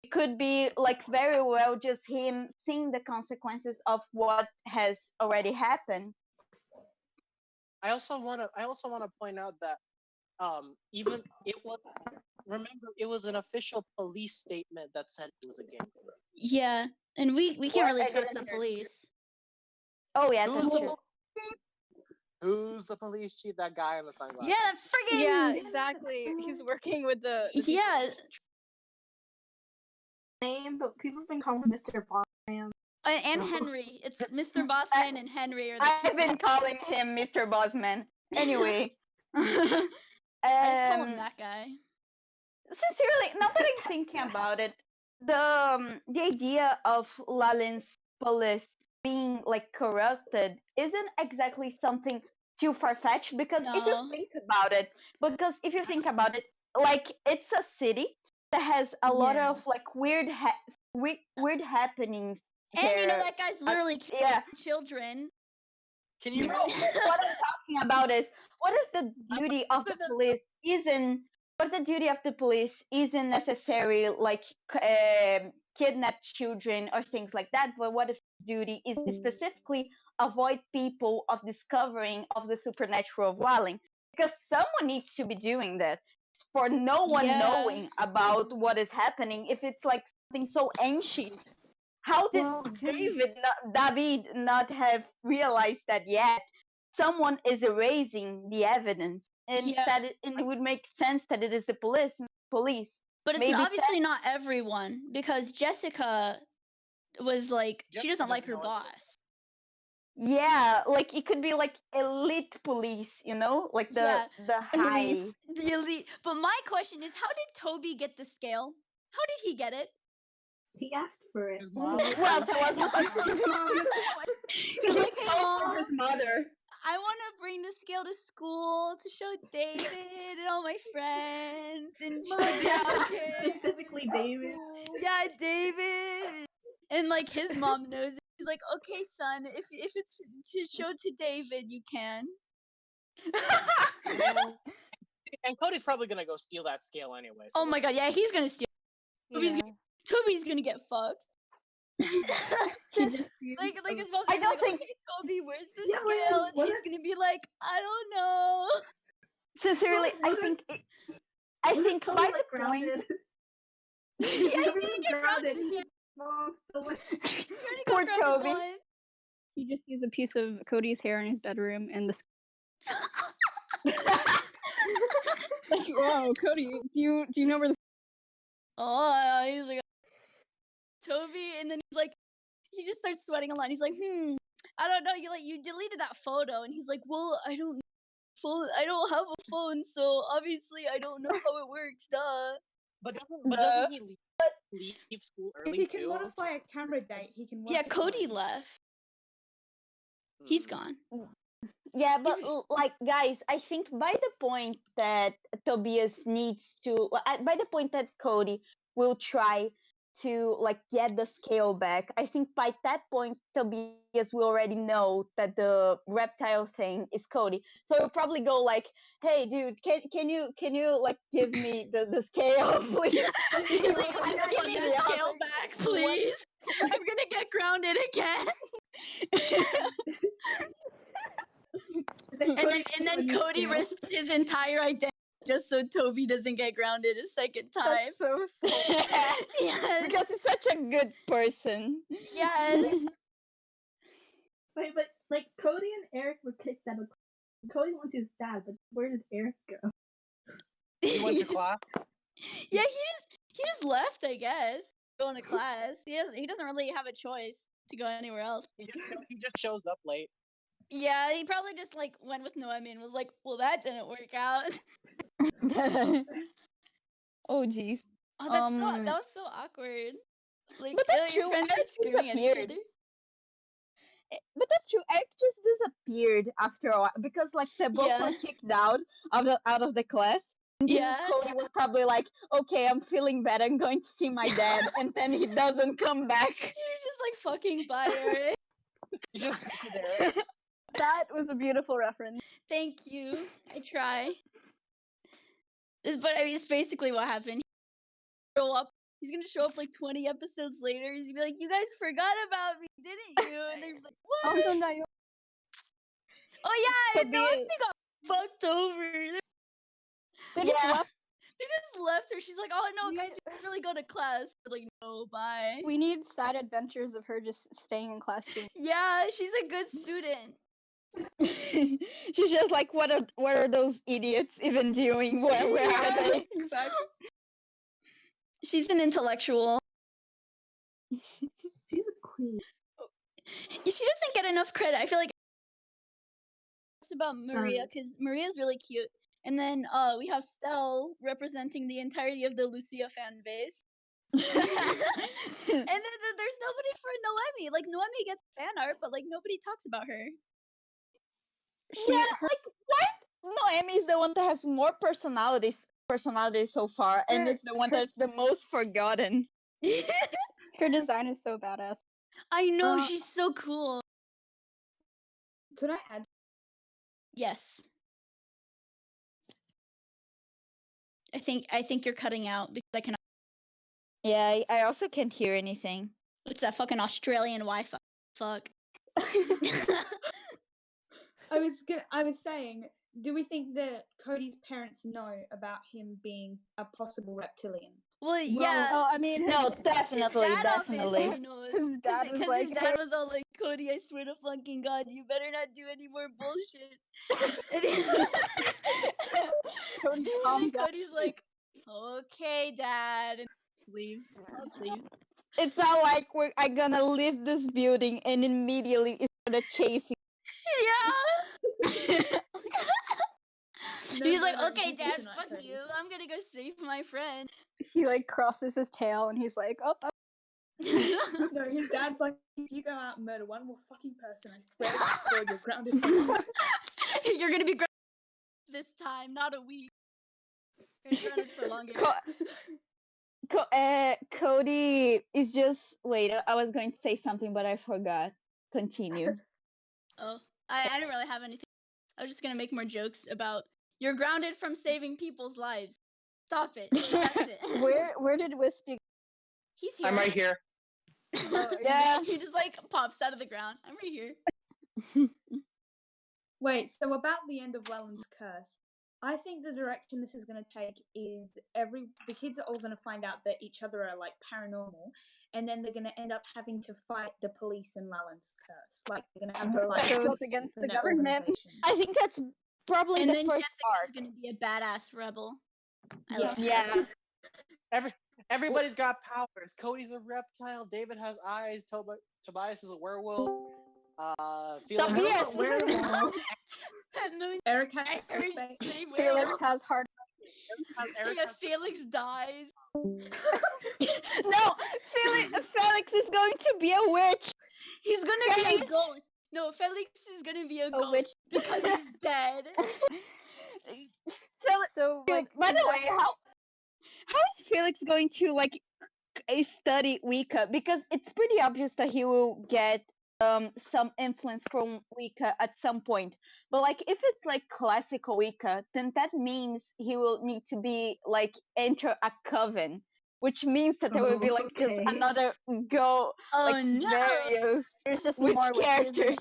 It could be like very well just him seeing the consequences of what has already happened. I also want to point out that even it was an official police statement that said it was a gang. Yeah, and we can't really trust the police. Oh yeah, that's true. Who's the police chief? That guy in the sunglasses. Yeah, friggin'. Yeah, exactly. He's working with the name, but people have been calling him Mr. Bossman. And Henry. It's Mr. Bossman and Henry. I've been calling him Mr. Bossman. Anyway. I just call him that guy. Sincerely, now that I'm thinking about it, the idea of Lalin's police being like corrupted isn't exactly something too far-fetched, because if you think about it, like it's a city that has a lot of like weird happenings. And you know that guy's literally killing children. Can you? What I'm talking about is what is the duty of the police? What the duty of the police isn't necessarily like kidnap children or things like that, but what if duty is specifically avoid people of discovering of the supernatural of Lalin? because someone needs to be doing that for no one knowing about what is happening. If it's like something so ancient, how did David not have realized that yet? Someone is erasing the evidence, and and it would make sense that it is the police. But it's obviously not everyone, because Jessica was like, she doesn't like her boss. Yeah, like it could be like elite police, you know, like the high, the elite. But my question is, how did Toby get the scale? How did he get it? He asked for it. His mom. Well, that was He's like, hey mom, his mother. I want to bring the scale to school to show David and all my friends. And she's like, yeah, okay. Specifically David. Yeah, David. And like his mom knows it. She's like, okay, son, if it's to show to David, you can. And Cody's probably gonna go steal that scale anyway. So oh my god, yeah, he's gonna steal. Toby's gonna get fucked. like his mom's I don't think okay, Toby, where's the scale? And he's gonna be like, I don't know. Sincerely, I think by the point. Yeah, he's gonna get grounded. Poor Toby. He just used a piece of Cody's hair in his bedroom and the. Like, whoa, Cody, do you know where the? Oh, he's like Toby, and then he's like, he just starts sweating a lot. He's like, I don't know. You deleted that photo, and he's like, well, I don't have a phone, so obviously I don't know how it works. Duh. But doesn't he leave school early? If he can modify a camera date, he can. Yeah, Cody left. He's gone. Yeah, but like, guys, I think by the point that Tobias needs to, by the point that Cody will try to like get the scale back, I think by that point Tobias will already know that the reptile thing is Cody. So he'll probably go like, "Hey, dude, can you like give me the scale, please? Give me the scale back, please. I'm gonna get grounded again." and then Cody risks his entire identity just so Toby doesn't get grounded a second time. That's so sad. Yes. Because he's such a good person. Yes. Wait, but like Cody and Eric were kicked out of. Cody went to his dad, but where did Eric go? He went to class. Yeah, he just left, I guess. Going to class. He doesn't really have a choice to go anywhere else. He just shows up late. Yeah, he probably just like went with Noemi and was like, "Well, that didn't work out." Oh jeez. Oh, that was so awkward. Like, but that's your true. friends Eric were screaming at each other. But that's true. Eric just disappeared after a while because like they both were kicked out of the class. And Cody was probably like, "Okay, I'm feeling better. I'm going to see my dad," and then he doesn't come back. He's just like fucking by her. He just there. That was a beautiful reference. Thank you. I try. But I mean, it's basically what happened. He's gonna show up like 20 episodes later. He's gonna be like, "You guys forgot about me, didn't you?" And they're like, "What?" Also, Naomi. Oh yeah, Naomi got fucked over. They just left her. She's like, "Oh no, guys, we should really go to class." They're like, "No, bye." We need side adventures of her just staying in class too. Yeah, she's a good student. She's just like, what are those idiots even doing? Where are they? Exactly. She's an intellectual. She's a queen. She doesn't get enough credit. I feel like it's about Maria because Maria's really cute. And then we have Stell representing the entirety of the Lucia fan base. And then there's nobody for Noemi. Like, Noemi gets fan art, but like nobody talks about her. Like what? Noemi is the one that has more personality so far, and it's the one that's the most forgotten. Her design is so badass. I know, she's so cool. Could I add? Yes. I think you're cutting out because I cannot. Yeah, I also can't hear anything. It's that fucking Australian Wi-Fi. Fuck. I was saying do we think that Cody's parents know about him being a possible reptilian? Well, yeah. Oh, I mean, No, His definitely, dad definitely. obviously knows. His dad was Because like, his dad was all like, Cody, I swear to fucking God, you better not do any more bullshit. And then Cody's like, okay, Dad. And leaves. Just leaves. It's not like I'm gonna leave this building and immediately it started chasing. Yeah. He's like, okay, keep it Dad, tonight, fuck Cody. you. I'm gonna go save my friend. he like crosses his tail and he's like, oh, No, his dad's like, if you go out and murder one more fucking person, I swear to God, you're grounded for life. You're gonna be grounded this time, not a week. You're gonna be grounded for longer. Cody is just wait. I was going to say something, but I forgot. Continue. Oh, I didn't really have anything. I was just gonna make more jokes about you're grounded from saving people's lives. Stop it. That's it. where did Wispy? He's here. I'm right here. Yeah. He just like pops out of the ground. I'm right here. Wait, so about the end of Lalin's curse, I think the direction this is going to take is the kids are all going to find out that each other are like paranormal, and then they're going to end up having to fight the police in Lalin's curse. Like they're going to have to fight So the it's police against in the their government. organization. I think that's probably And the then first Jessica's arc. gonna be a badass rebel. I Yeah. love Yeah. Everybody's got powers. Cody's a reptile. David has eyes. Tobias is a werewolf. Felix is Tobias. a werewolf. Eric has Felix has hard. Felix dies. No, Felix is going to be a witch. He's gonna be a ghost. No, Felix is gonna be a ghost witch. because he's dead. Felix, So like, by the way, how is Felix going to like study Wicca? Because it's pretty obvious that he will get some influence from Wicca at some point. But like, if it's like classical Wicca, then that means he will need to be like enter a coven, which means that there will be like just another various There's just witch more characters.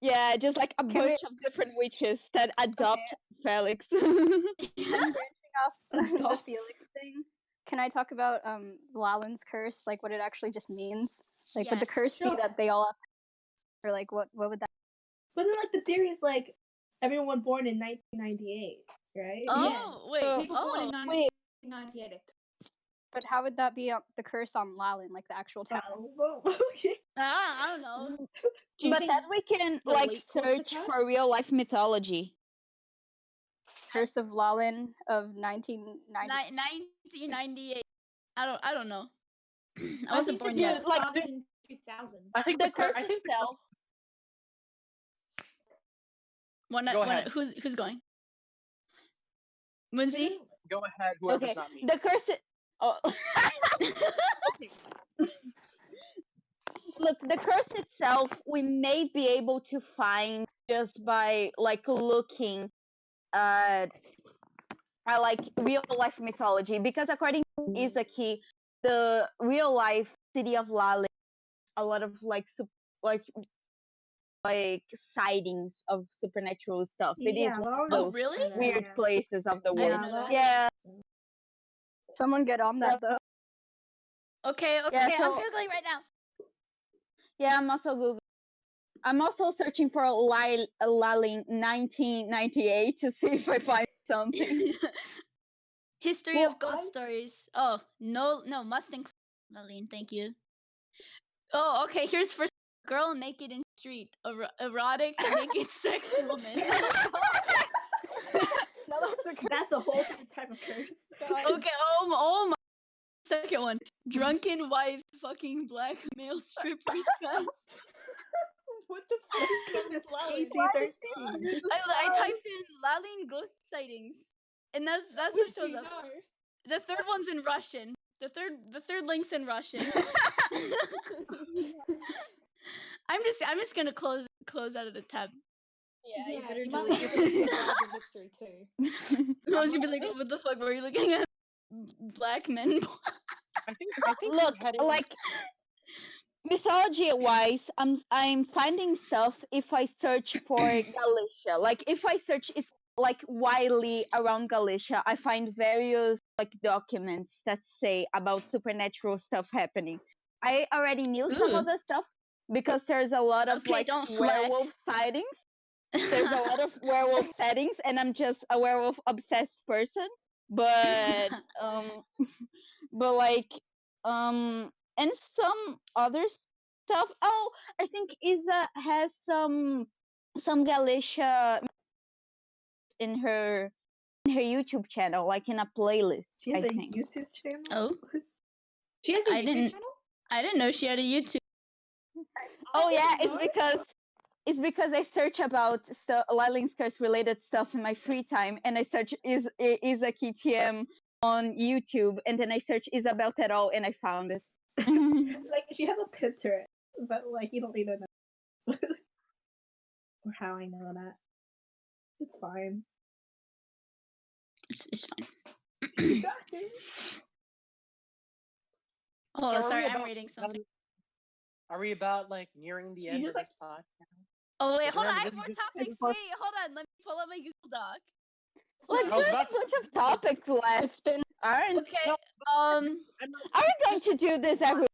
Yeah, just like a bunch of different witches that adopt Felix. Branching off the Felix thing, can I talk about Lalin's curse, like what it actually just means? Like, would the curse be that they all have, or like what would that? But then, like, the theory is like everyone born in 1998, right? Oh, wait. People born in 1998. But how would that be the curse on Lalin, like the actual town? I don't know. But that we can like search for real life mythology. Curse of Lalin of 1998. I don't know. I wasn't born yet. Like in 2000. I think the curse itself. Go ahead. Who's going? Lindsay? Go ahead. Whoever's not me. The curse. Look, the curse itself, we may be able to find just by like looking at like real life mythology, because according to Izaki, the real life city of Lalin, a lot of like sightings of supernatural stuff. It is one of those weird places of the world. Yeah. Someone get on that though. Okay, Yeah, so, I'm googling right now. Yeah, I'm also googling. I'm also searching for Lalin 1998 to see if I find something. History of ghost stories. Oh, no, must include Lalin, thank you. Oh, okay, here's first girl naked in street. Erotic naked sex woman. No, that's a whole type of curse. Okay, oh my. Second one. Drunken wives fucking black male strippers fast. What the fuck is Lalin? I typed in Lalin ghost sightings, and that's what shows up. The third one's in Russian. The third link's in Russian. I'm just gonna close out of the tab. Yeah, you better delete it. History too. I was gonna be like, what the fuck were you looking at? Black men. I think look, like mythology-wise, I'm finding stuff if I search for Galicia. Like if I search is like widely around Galicia, I find various like documents that say about supernatural stuff happening. I already knew some of the stuff because there's a lot of like werewolf sightings. There's a lot of werewolf settings, and I'm just a werewolf obsessed person. But but like and some other stuff. Oh, I think Isa has some Galicia in her YouTube channel, like in a playlist. She has I a think. YouTube channel. Oh, She has a YouTube channel. I didn't know she had a YouTube. Oh yeah, it's because I search about Lalin's curse related stuff in my free time, and I search is a KTM on YouTube, and then I search Isabel Terol, and I found it. Like she has a Pinterest, but like you don't need to know or how I know that. It's fine. It's fine. You got it. Oh, So sorry, I'm reading something. Are we about like nearing the end of this podcast? Oh wait, Because hold on, I remember, have more topics. Wait, hold on, let me pull up my Google Doc. Like there's a bunch of topics left. It's been Aren't? Okay. Are we going to do this every?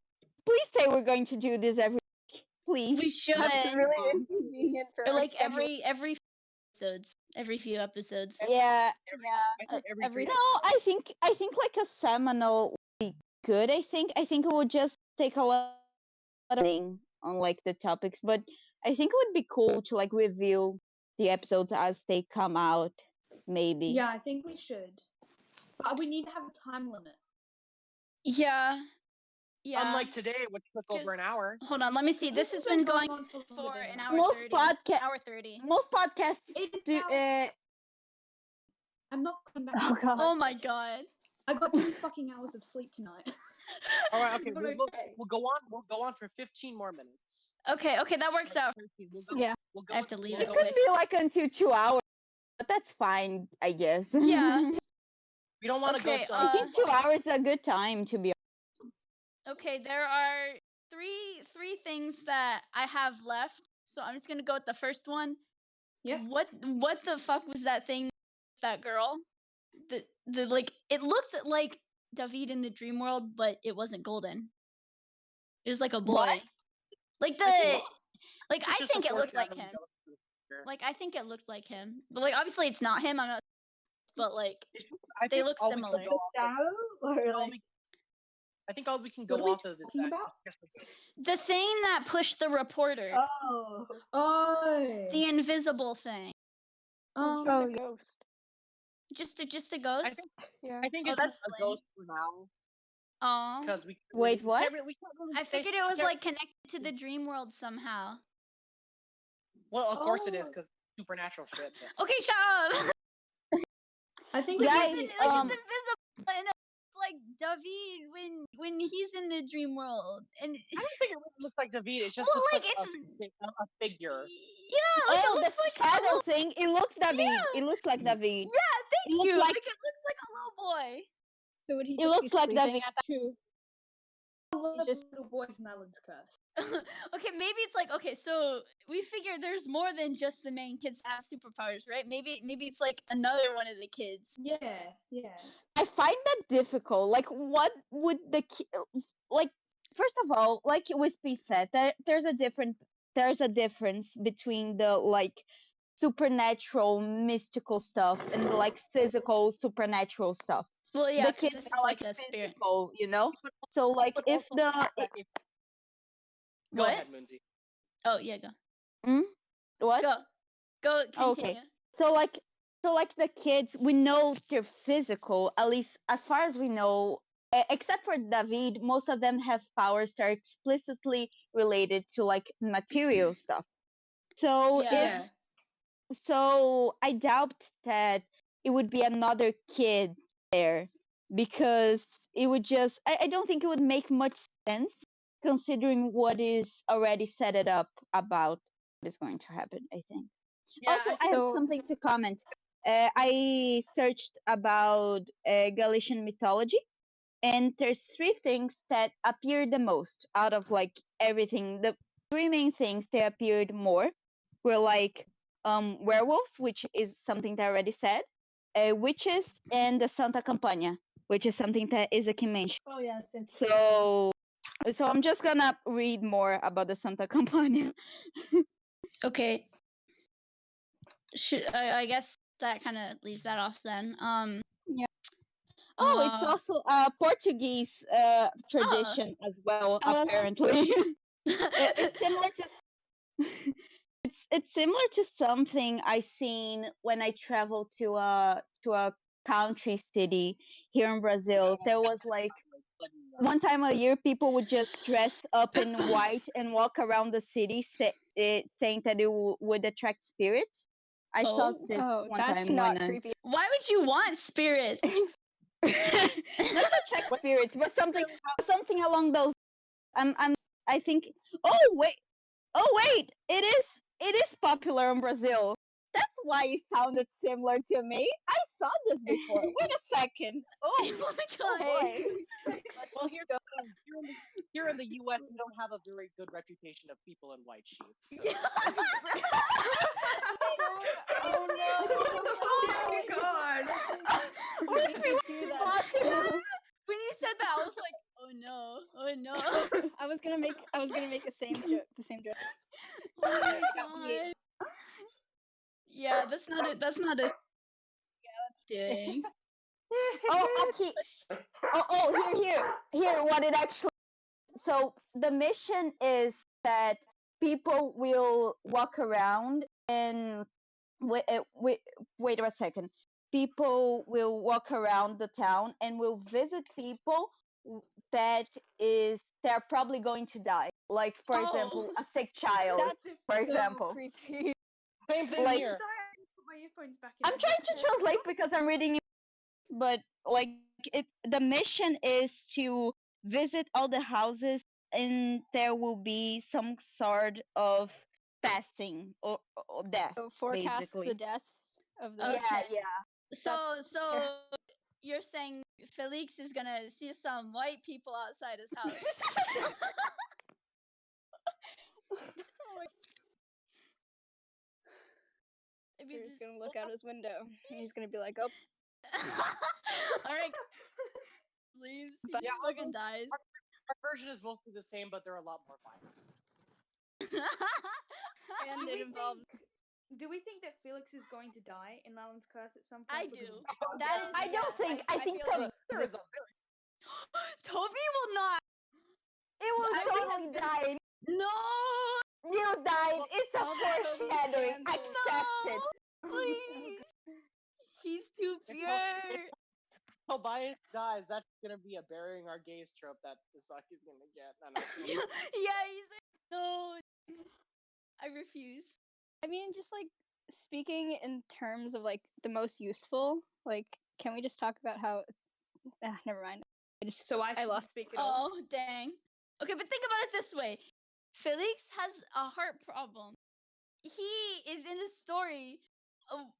Please say we're going to do this every week, please. We should. That's really inconvenient for Or our like schedule. every episodes, every few episodes. Yeah. Every No, I think like a seminal would be good. I think it would just take a lot of thing on like the topics, but I think it would be cool to like review the episodes as they come out. Maybe. Yeah, I think we should. But we need to have a time limit. Yeah. Yeah. Unlike today, which took over an hour. Hold on, let me see. This has been going on for an hour 30. Hour 30. Most podcasts do. I'm not coming back. Oh god. Oh my god. I got 2 fucking hours of sleep tonight. All right, okay, we'll go on. We'll go on for 15 more minutes. Okay, that works out. Yeah. I have to leave It at could 6. be like until 2 hours, but that's fine, I guess. Yeah. We don't want to go. I think 2 hours is a good time to be. Okay, there are three things that I have left. So I'm just gonna go with the first one. Yeah. What the fuck was that thing? That girl? The like it looked like David in the dream world, but it wasn't golden. It was like a boy. What? Like I think it looked like him. Like I think it looked like him. But like obviously it's not him. I'm not. But like they look similar. I think all we can go off of is the thing that pushed the reporter. Oh. The invisible thing. Oh, ghost. Just a ghost. I think it's that's a ghost for now. Oh. Because we wait, what? I figured it was like connected to the dream world somehow. Well, of course it is because supernatural shit. But... Okay, shut up. I think guys, it's invisible and it's like David when he's in the dream world, and I don't think it really looks like David. It just well, looks like it's a figure. Yeah, like oh, it looks the like shadow thing. It looks David. Yeah. It looks like David. Yeah, thank you. Like, it looks like a little boy. So would he it just looks be like sleeping David at that? too. just little boys in Alan's curse. Okay, maybe it's like okay, so we figure there's more than just the main kids that have superpowers, right? Maybe it's like another one of the kids. Yeah. I find that difficult. Like, what would the like? First of all, like Wispy said, there's a difference between the like supernatural mystical stuff and the like physical supernatural stuff. Well, yeah, the because kids this are is like like a spirit. physical, you know. So like if the Go ahead, Moonsy. Oh yeah, go. What? Go. Continue. Okay. So like the kids, we know they're physical, at least as far as we know. Except for David, most of them have powers that are explicitly related to like material stuff. So Yeah. so I doubt that it would be another kid there because it would just I don't think it would make much sense considering what is already set it up about what is going to happen, I think. Yeah, also, I have something to comment. I searched about Galician mythology, and there's three things that appear the most out of like everything. The three main things that appeared more were like werewolves, which is something that I already said, witches, and the Santa Campagna, which is something that Izaki mentioned. Oh yeah, So I'm just gonna read more about the Santa Campagna. Okay. I guess that kind of leaves that off then. Yeah. Oh, it's also a Portuguese tradition as well, apparently. It's similar to it's similar to something I seen when I traveled to a country city here in Brazil. There was like one time a year people would just dress up in white and walk around the city saying that it would attract spirits. I saw this one that's time. not creepy. Why would you want spirits? Not to attract spirits, but something along those. I think. Oh wait! It is popular in Brazil. That's why it sounded similar to me. I saw this before. Wait a second. Oh my god! Hey. Well, here in the U.S., we don't have a very good reputation of people in white sheets. So. Oh no! Oh my god! When you said that, I was like, oh no. I was gonna make the same joke. Oh my god. Yeah, that's not a. Yeah, that's doing. Here. What it actually. So the mission is that people will walk around and wait a second. People will walk around the town and will visit people that they're probably going to die. Like for example, a sick child. For example. Creepy. Same thing here. I'm trying to translate because I'm reading it, but like the mission is to visit all the houses and there will be some sort of passing or death. So forecast basically. the deaths of the. Yeah. So you're saying Felix is gonna see some white people outside his house. He's gonna look out his window and he's gonna be like, "Oh." Alright. Leaves. He fucking dies. Our version is mostly the same, but they're a lot more violent. And it involves. Do we think that Felix is going to die in Lalin's curse at some point? I do. That is. I don't think. I think there is a Toby will not. It will totally die. No. You died. It's a foreshadowing. Accept it. Please. He's too pure. Tobias dies. That's gonna be a burying our gays trope that Usaki's gonna get. Yeah, he's like, no. I refuse. I mean, just like speaking in terms of like the most useful. Like, can we just talk about how? Never mind. I lost. Oh dang. Okay, but think about it this way. Felix has a heart problem. He is in a story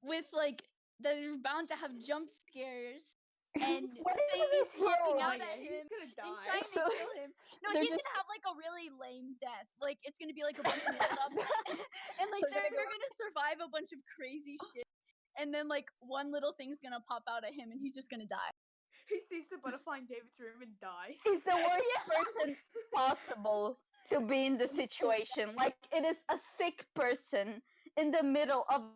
with like they're bound to have jump scares and things popping out at him and trying to kill him. No, he's gonna have like a really lame death. Like it's gonna be like a bunch of build-up, and like they're gonna survive a bunch of crazy shit, and then like one little thing's gonna pop out at him, and he's just gonna die. He sees the butterfly in David's room and dies. He's the worst person possible to be in the situation. Like it is a sick person in the middle of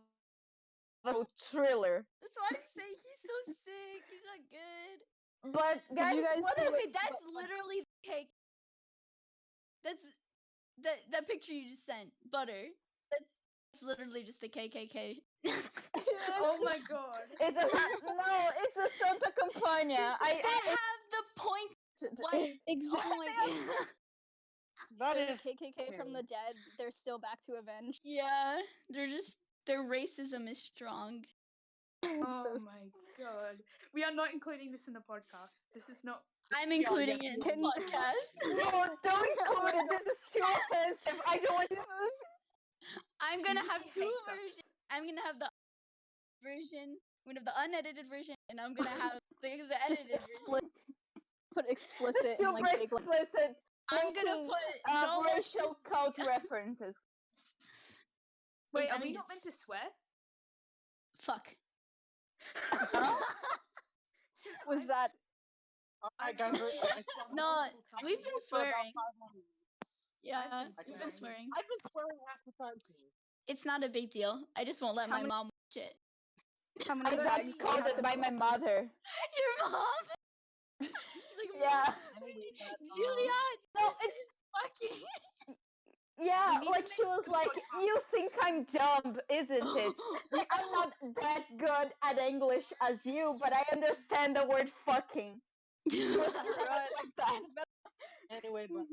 a thriller. That's why I'm saying he's so sick. He's not good. But guys, that's literally the cake. That's that picture you just sent. Butter. That's literally just the KKK. Oh my god. It's a Santa Campagna. They have the point. What? Exactly. Oh my god. That is KKK from the dead. They're still back to avenge. Yeah, their racism is strong. Oh my god. We are not including this in the podcast. This is not. I'm including it in the podcast. No, don't include it. This is too offensive. I don't want this. I'm gonna have two versions. I'm gonna have the version. I'm gonna have the unedited version, and I'm gonna have the edited version. put explicit Super and like big. explicit. I'm gonna making, put don't watch racial cult references. Wait, are I we mean, not meant to swear? Fuck. Was that? Alright, guys. No, we've been for about swearing. 5 more minutes. Yeah, I've we've been swearing. I've been swearing half the time. It's not a big deal. I just won't let How my many- mom watch it. How many I got tags do you have scolded to by my mother. Your mom? Like, Yeah. Julia, No, this is fucking. Yeah, We need like to she make was a like, podcast. "You think I'm dumb, isn't it? I'm not that good at English as you, but I understand the word fucking." Like that. Anyway, but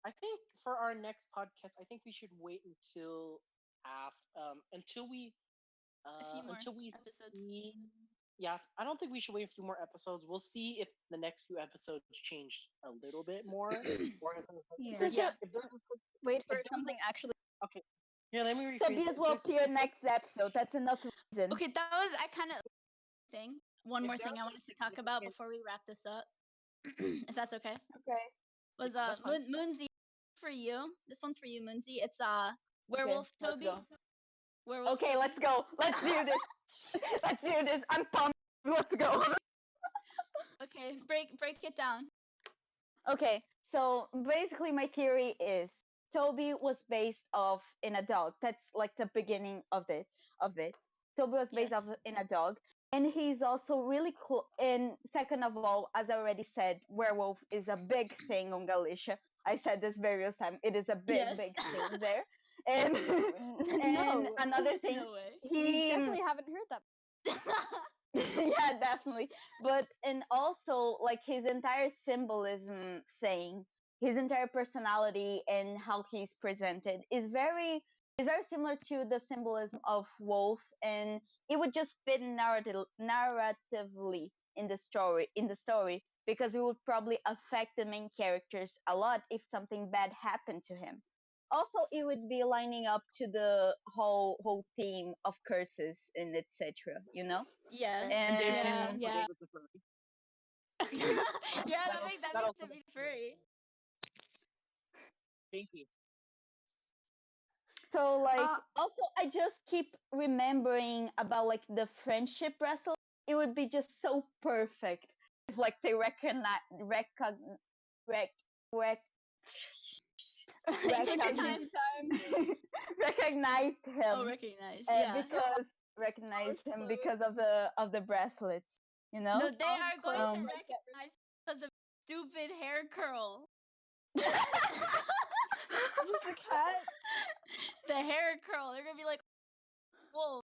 I think for our next podcast, I think we should wait until until we A few more until we episodes. see. Yeah, I don't think we should wait a few more episodes. We'll see if the next few episodes change a little bit more, or Yeah. if there's wait for if there's something actually? okay. Here, let me rephrase Tobias it. will appear next episode. That's enough reason. Okay, that was I kind of thing. One If more there thing I was wanted to talk about significant- before we wrap this up, if that's okay. Okay. Was that's fine. Moonsy for you? This one's for you, Moonsy. It's Werewolf let's Toby. go. Werewolf. Okay, Toby. let's go. Let's do this. Let's do this. I'm pumped. Let's go. Okay, break it down. Okay, so basically my theory is Toby was based off in a dog. That's like the beginning of it. Toby was based Yes. off in a dog, and he's also really cool. And second of all, as I already said, werewolf is a big thing on Galicia. I said this various times. It is a big, Yes. big thing there. And and No. another thing, No way. We definitely haven't heard that. yeah, definitely. But and also like his entire symbolism thing, his entire personality and how he's presented is very similar to the symbolism of wolf, and it would just fit narratively in the story because it would probably affect the main characters a lot if something bad happened to him. Also, it would be lining up to the whole theme of curses and etc. You know. Yeah. And David is And also yeah. David's a furry. Yeah, that makes That'll- David furry. Pinky. so like also I just keep remembering about like the friendship wrestle. It would be just so perfect if like they Take your time. recognized him. Oh, recognize. Yeah. Because recognized him because of the bracelets. You know. No, they are going to Um, recognize because of stupid hair curl. Just the cat. The hair curl. They're gonna be like, wolf.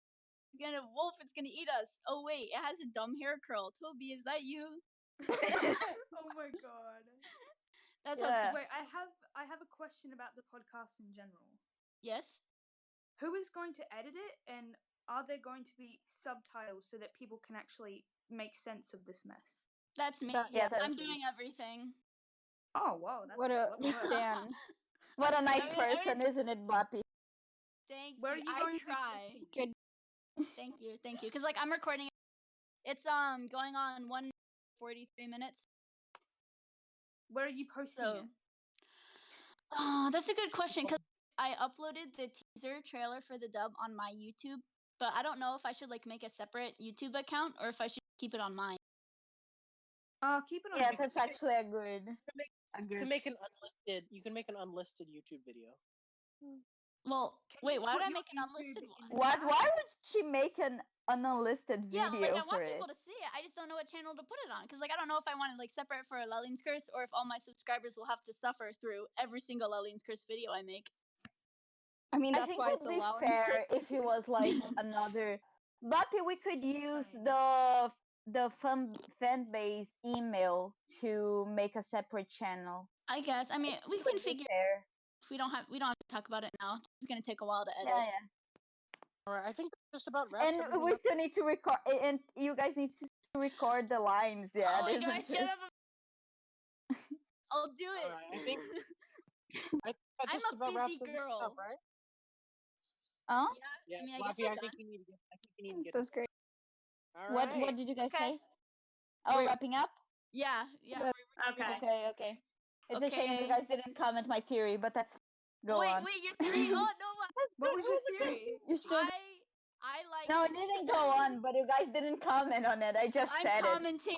It's gonna eat us. Oh wait, it has a dumb hair curl. Toby, is that you? Oh my god. That's Yeah. how it's gonna. Wait, I have a question about the podcast in general. Yes. Who is going to edit it, and are there going to be subtitles so that people can actually make sense of this mess? That's me. Yeah, that's I'm me. doing everything. Oh wow, that's What a lovely work. Stan. What a nice I mean, person, isn't it, Boppy? Thank Where are you. you I going to be try. posting? Good. Thank you. Cause like I'm recording. It's going on 1:43 minutes. Where are you posting So. it? Oh, that's a good question. Cause I uploaded the teaser trailer for the dub on my YouTube, but I don't know if I should like make a separate YouTube account or if I should keep it on mine. Keep it on. Yeah, YouTube. that's actually a good. You can make an unlisted YouTube video. Well, Can wait, you why would put I your make an YouTube unlisted in one? the What? chat? Why would she make an unlisted Yeah, video like I for want it? people to see it. I just don't know what channel to put it on. Cause like I don't know if I want to like separate for Lalin's Curse or if all my subscribers will have to suffer through every single Lalin's Curse video I make. I mean, I that's think why it it's would be allowed. fair if it was like another. Boppy, we could use Fine. the fan base email to make a separate channel. I guess. I mean, we It can would be figure. fair. We don't have to talk about it now. It's gonna take a while to edit. Yeah, yeah. Alright, I think that just about wraps And everything we up. still need to record, and you guys need to record the lines. Yeah, Oh my isn't god, it? shut up. I'll do it. Alright, I think that I'm just a about wraps busy everything girl. up, right? Huh? Yeah, I mean, I guess Fluffy, we're I think done. you need to get. That's great. Alright. What did you guys Okay. say? Oh, We're- wrapping up. Yeah. So- Okay. It's a shame you guys didn't comment my theory, but that's go on. Wait, your theory? Oh no, what was your theory? You're still. I like. No, it didn't go on, but you guys didn't comment on it. I just said I'm commenting.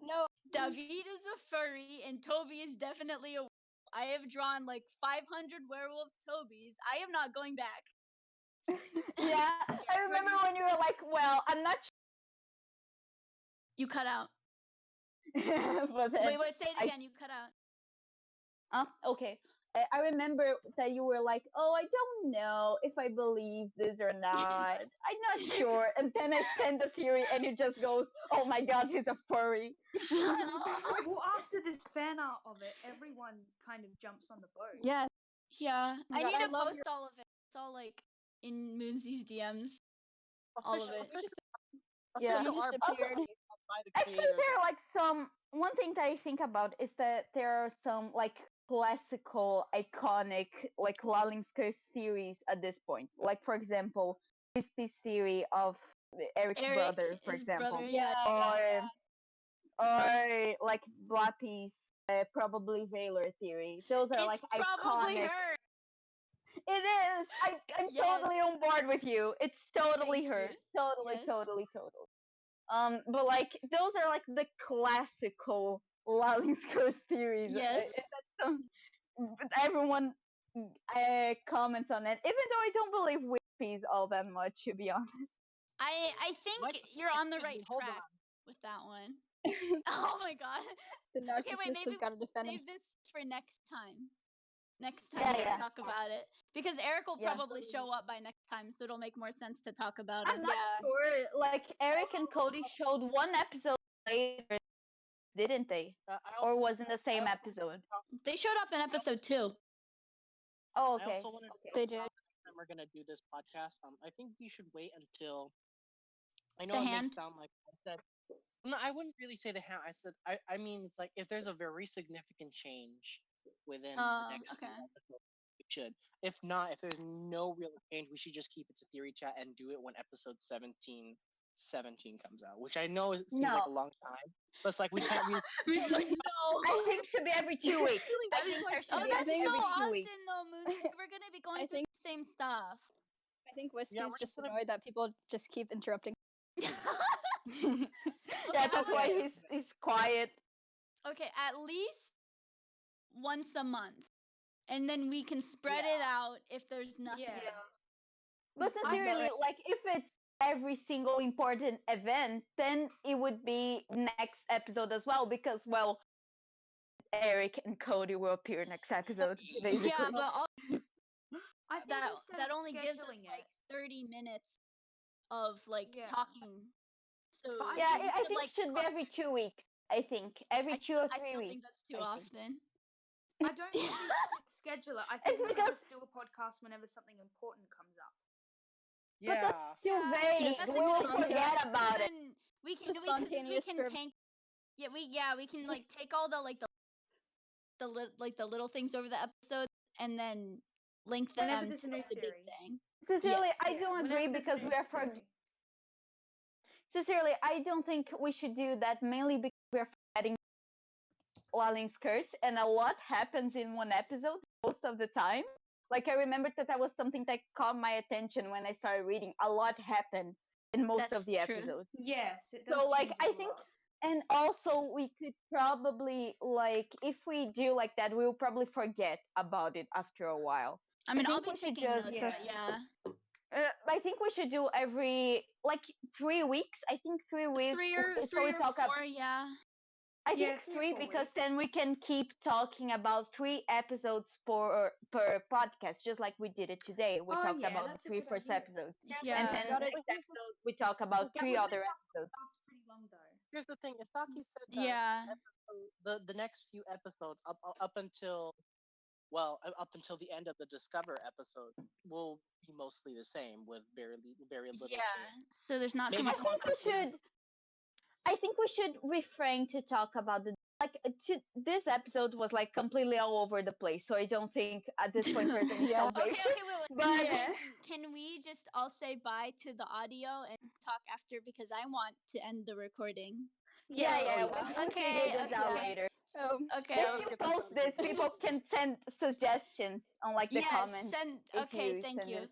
No. David is a furry, and Toby is definitely a. I have drawn like 500 werewolf Tobys. I am not going back. Yeah, I remember when you were like, "Well, I'm not." You cut out. Wait, Say it again. You cut out. Okay. I remember that you were like, "Oh, I don't know if I believe this or not. I'm not sure." And then I send the theory, and it just goes, "Oh my god, he's a furry." Well, after this fan art of it, everyone kind of jumps on the boat. Yeah. Yeah. Oh I God, need I to love post all of it. It's all like in Moonsy's DMs. Official, All of it. Yeah. official art disappeared. by the Actually, creators. there are like some. One thing that I think about is that there are some like classical, iconic, like Lalin's curse theories at this point. Like, for example, Wispy's theory of Eric's brother, for his example. brother, yeah. Or like Blappy's probably Valor theory. Those are like It's probably iconic. her. It is. I'm Yes. totally on board with you. It's totally Thank her. you. Totally, Yes. totally. But like those are like the classical Lalin's curse theories. Yes. Everyone comments on it, even though I don't believe Wispy's all that much, to be honest. I think Mike, you're on the right hold track on. with that one. Oh my god. The narcissist Okay, wait, maybe has got to defend save himself. this for next time. Next time Yeah, we yeah. can talk about it. Because Eric will Yeah. probably show up by next time, so it'll make more sense to talk about it. I'm not sure. Like Eric and Cody showed one episode later, didn't they? Or was in the same episode? They showed up in episode 2. Oh, I okay. also wanted to They did. time we're gonna do this podcast. I think we should wait until. I know The it hand? may sound like I said. No, I wouldn't really say the hand. I said I mean it's like if there's a very significant change within the next few episodes, we should. If not, if there's no real change, we should just keep it to theory chat and do it when episode 17 comes out. Which I know it seems like a long time, but it's like we can't really. I think it should be every 2 weeks. I think there should be That's every so 2 often weeks. though, Moon. We're gonna be going through the same stuff. I think Whiskey's we're just just gonna- annoyed that people just keep interrupting. Yeah, that's why he's quiet. Okay, at least once a month. And then we can spread it out if there's nothing. Yeah. But sincerely, like if it's every single important event, then it would be next episode as well, because well, Eric and Cody will appear next episode. Basically. Yeah, but I think that only gives us scheduling like it. 30 minutes of like talking. So But Yeah, we I could, think like, it should be every 2 weeks. I think every 2 or 3 I still weeks. think that's too I often. I don't think we should schedule it. I think we should just do a podcast whenever something important comes up. But that's too vague. Just We will forget about it. Then we can Just we can spontaneous take we can like take all the like the little things over the episodes and then link them Whenever to there's a new the big theory. thing. Sincerely, I don't Whenever agree there's a because new we are theory. Sincerely, I don't think we should do that mainly because we are forgetting Lalin's curse, and a lot happens in one episode most of the time. Like I remembered that was something that caught my attention when I started reading. A lot happened in most of the That's true. episodes. Yes, it does. So like change I a think, lot. and also we could probably like if we do like that, we'll probably forget about it after a while. I mean, I'll think be we should taking just- notes, but yeah. I think we should do every like 3 weeks. I think 3 weeks. so we talk 4, yeah. I think Yeah, 3 or 3 4 because weeks. then we can keep talking about 3 episodes per podcast, just like we did it today. We Oh, talked yeah, about that's the a 3 good first idea. episodes, Yeah. and then next episode we talk about 3 other episodes. That's pretty long though. Here's the thing: Isaki said that Yeah. the next few episodes up until the end of the Discover episode will be mostly the same with very little Yeah. change. So there's not too Maybe much. I think we should refrain to talk about this episode was like completely all over the place, so I don't think at this point there's any Yeah. salvation. Okay, wait. But Yeah. Can we just all say bye to the audio and talk after because I want to end the recording? yeah, yeah. we'll Okay, figure this out okay. later. Okay. If you post this, people can send suggestions on like the comments. Send. Okay, thank you.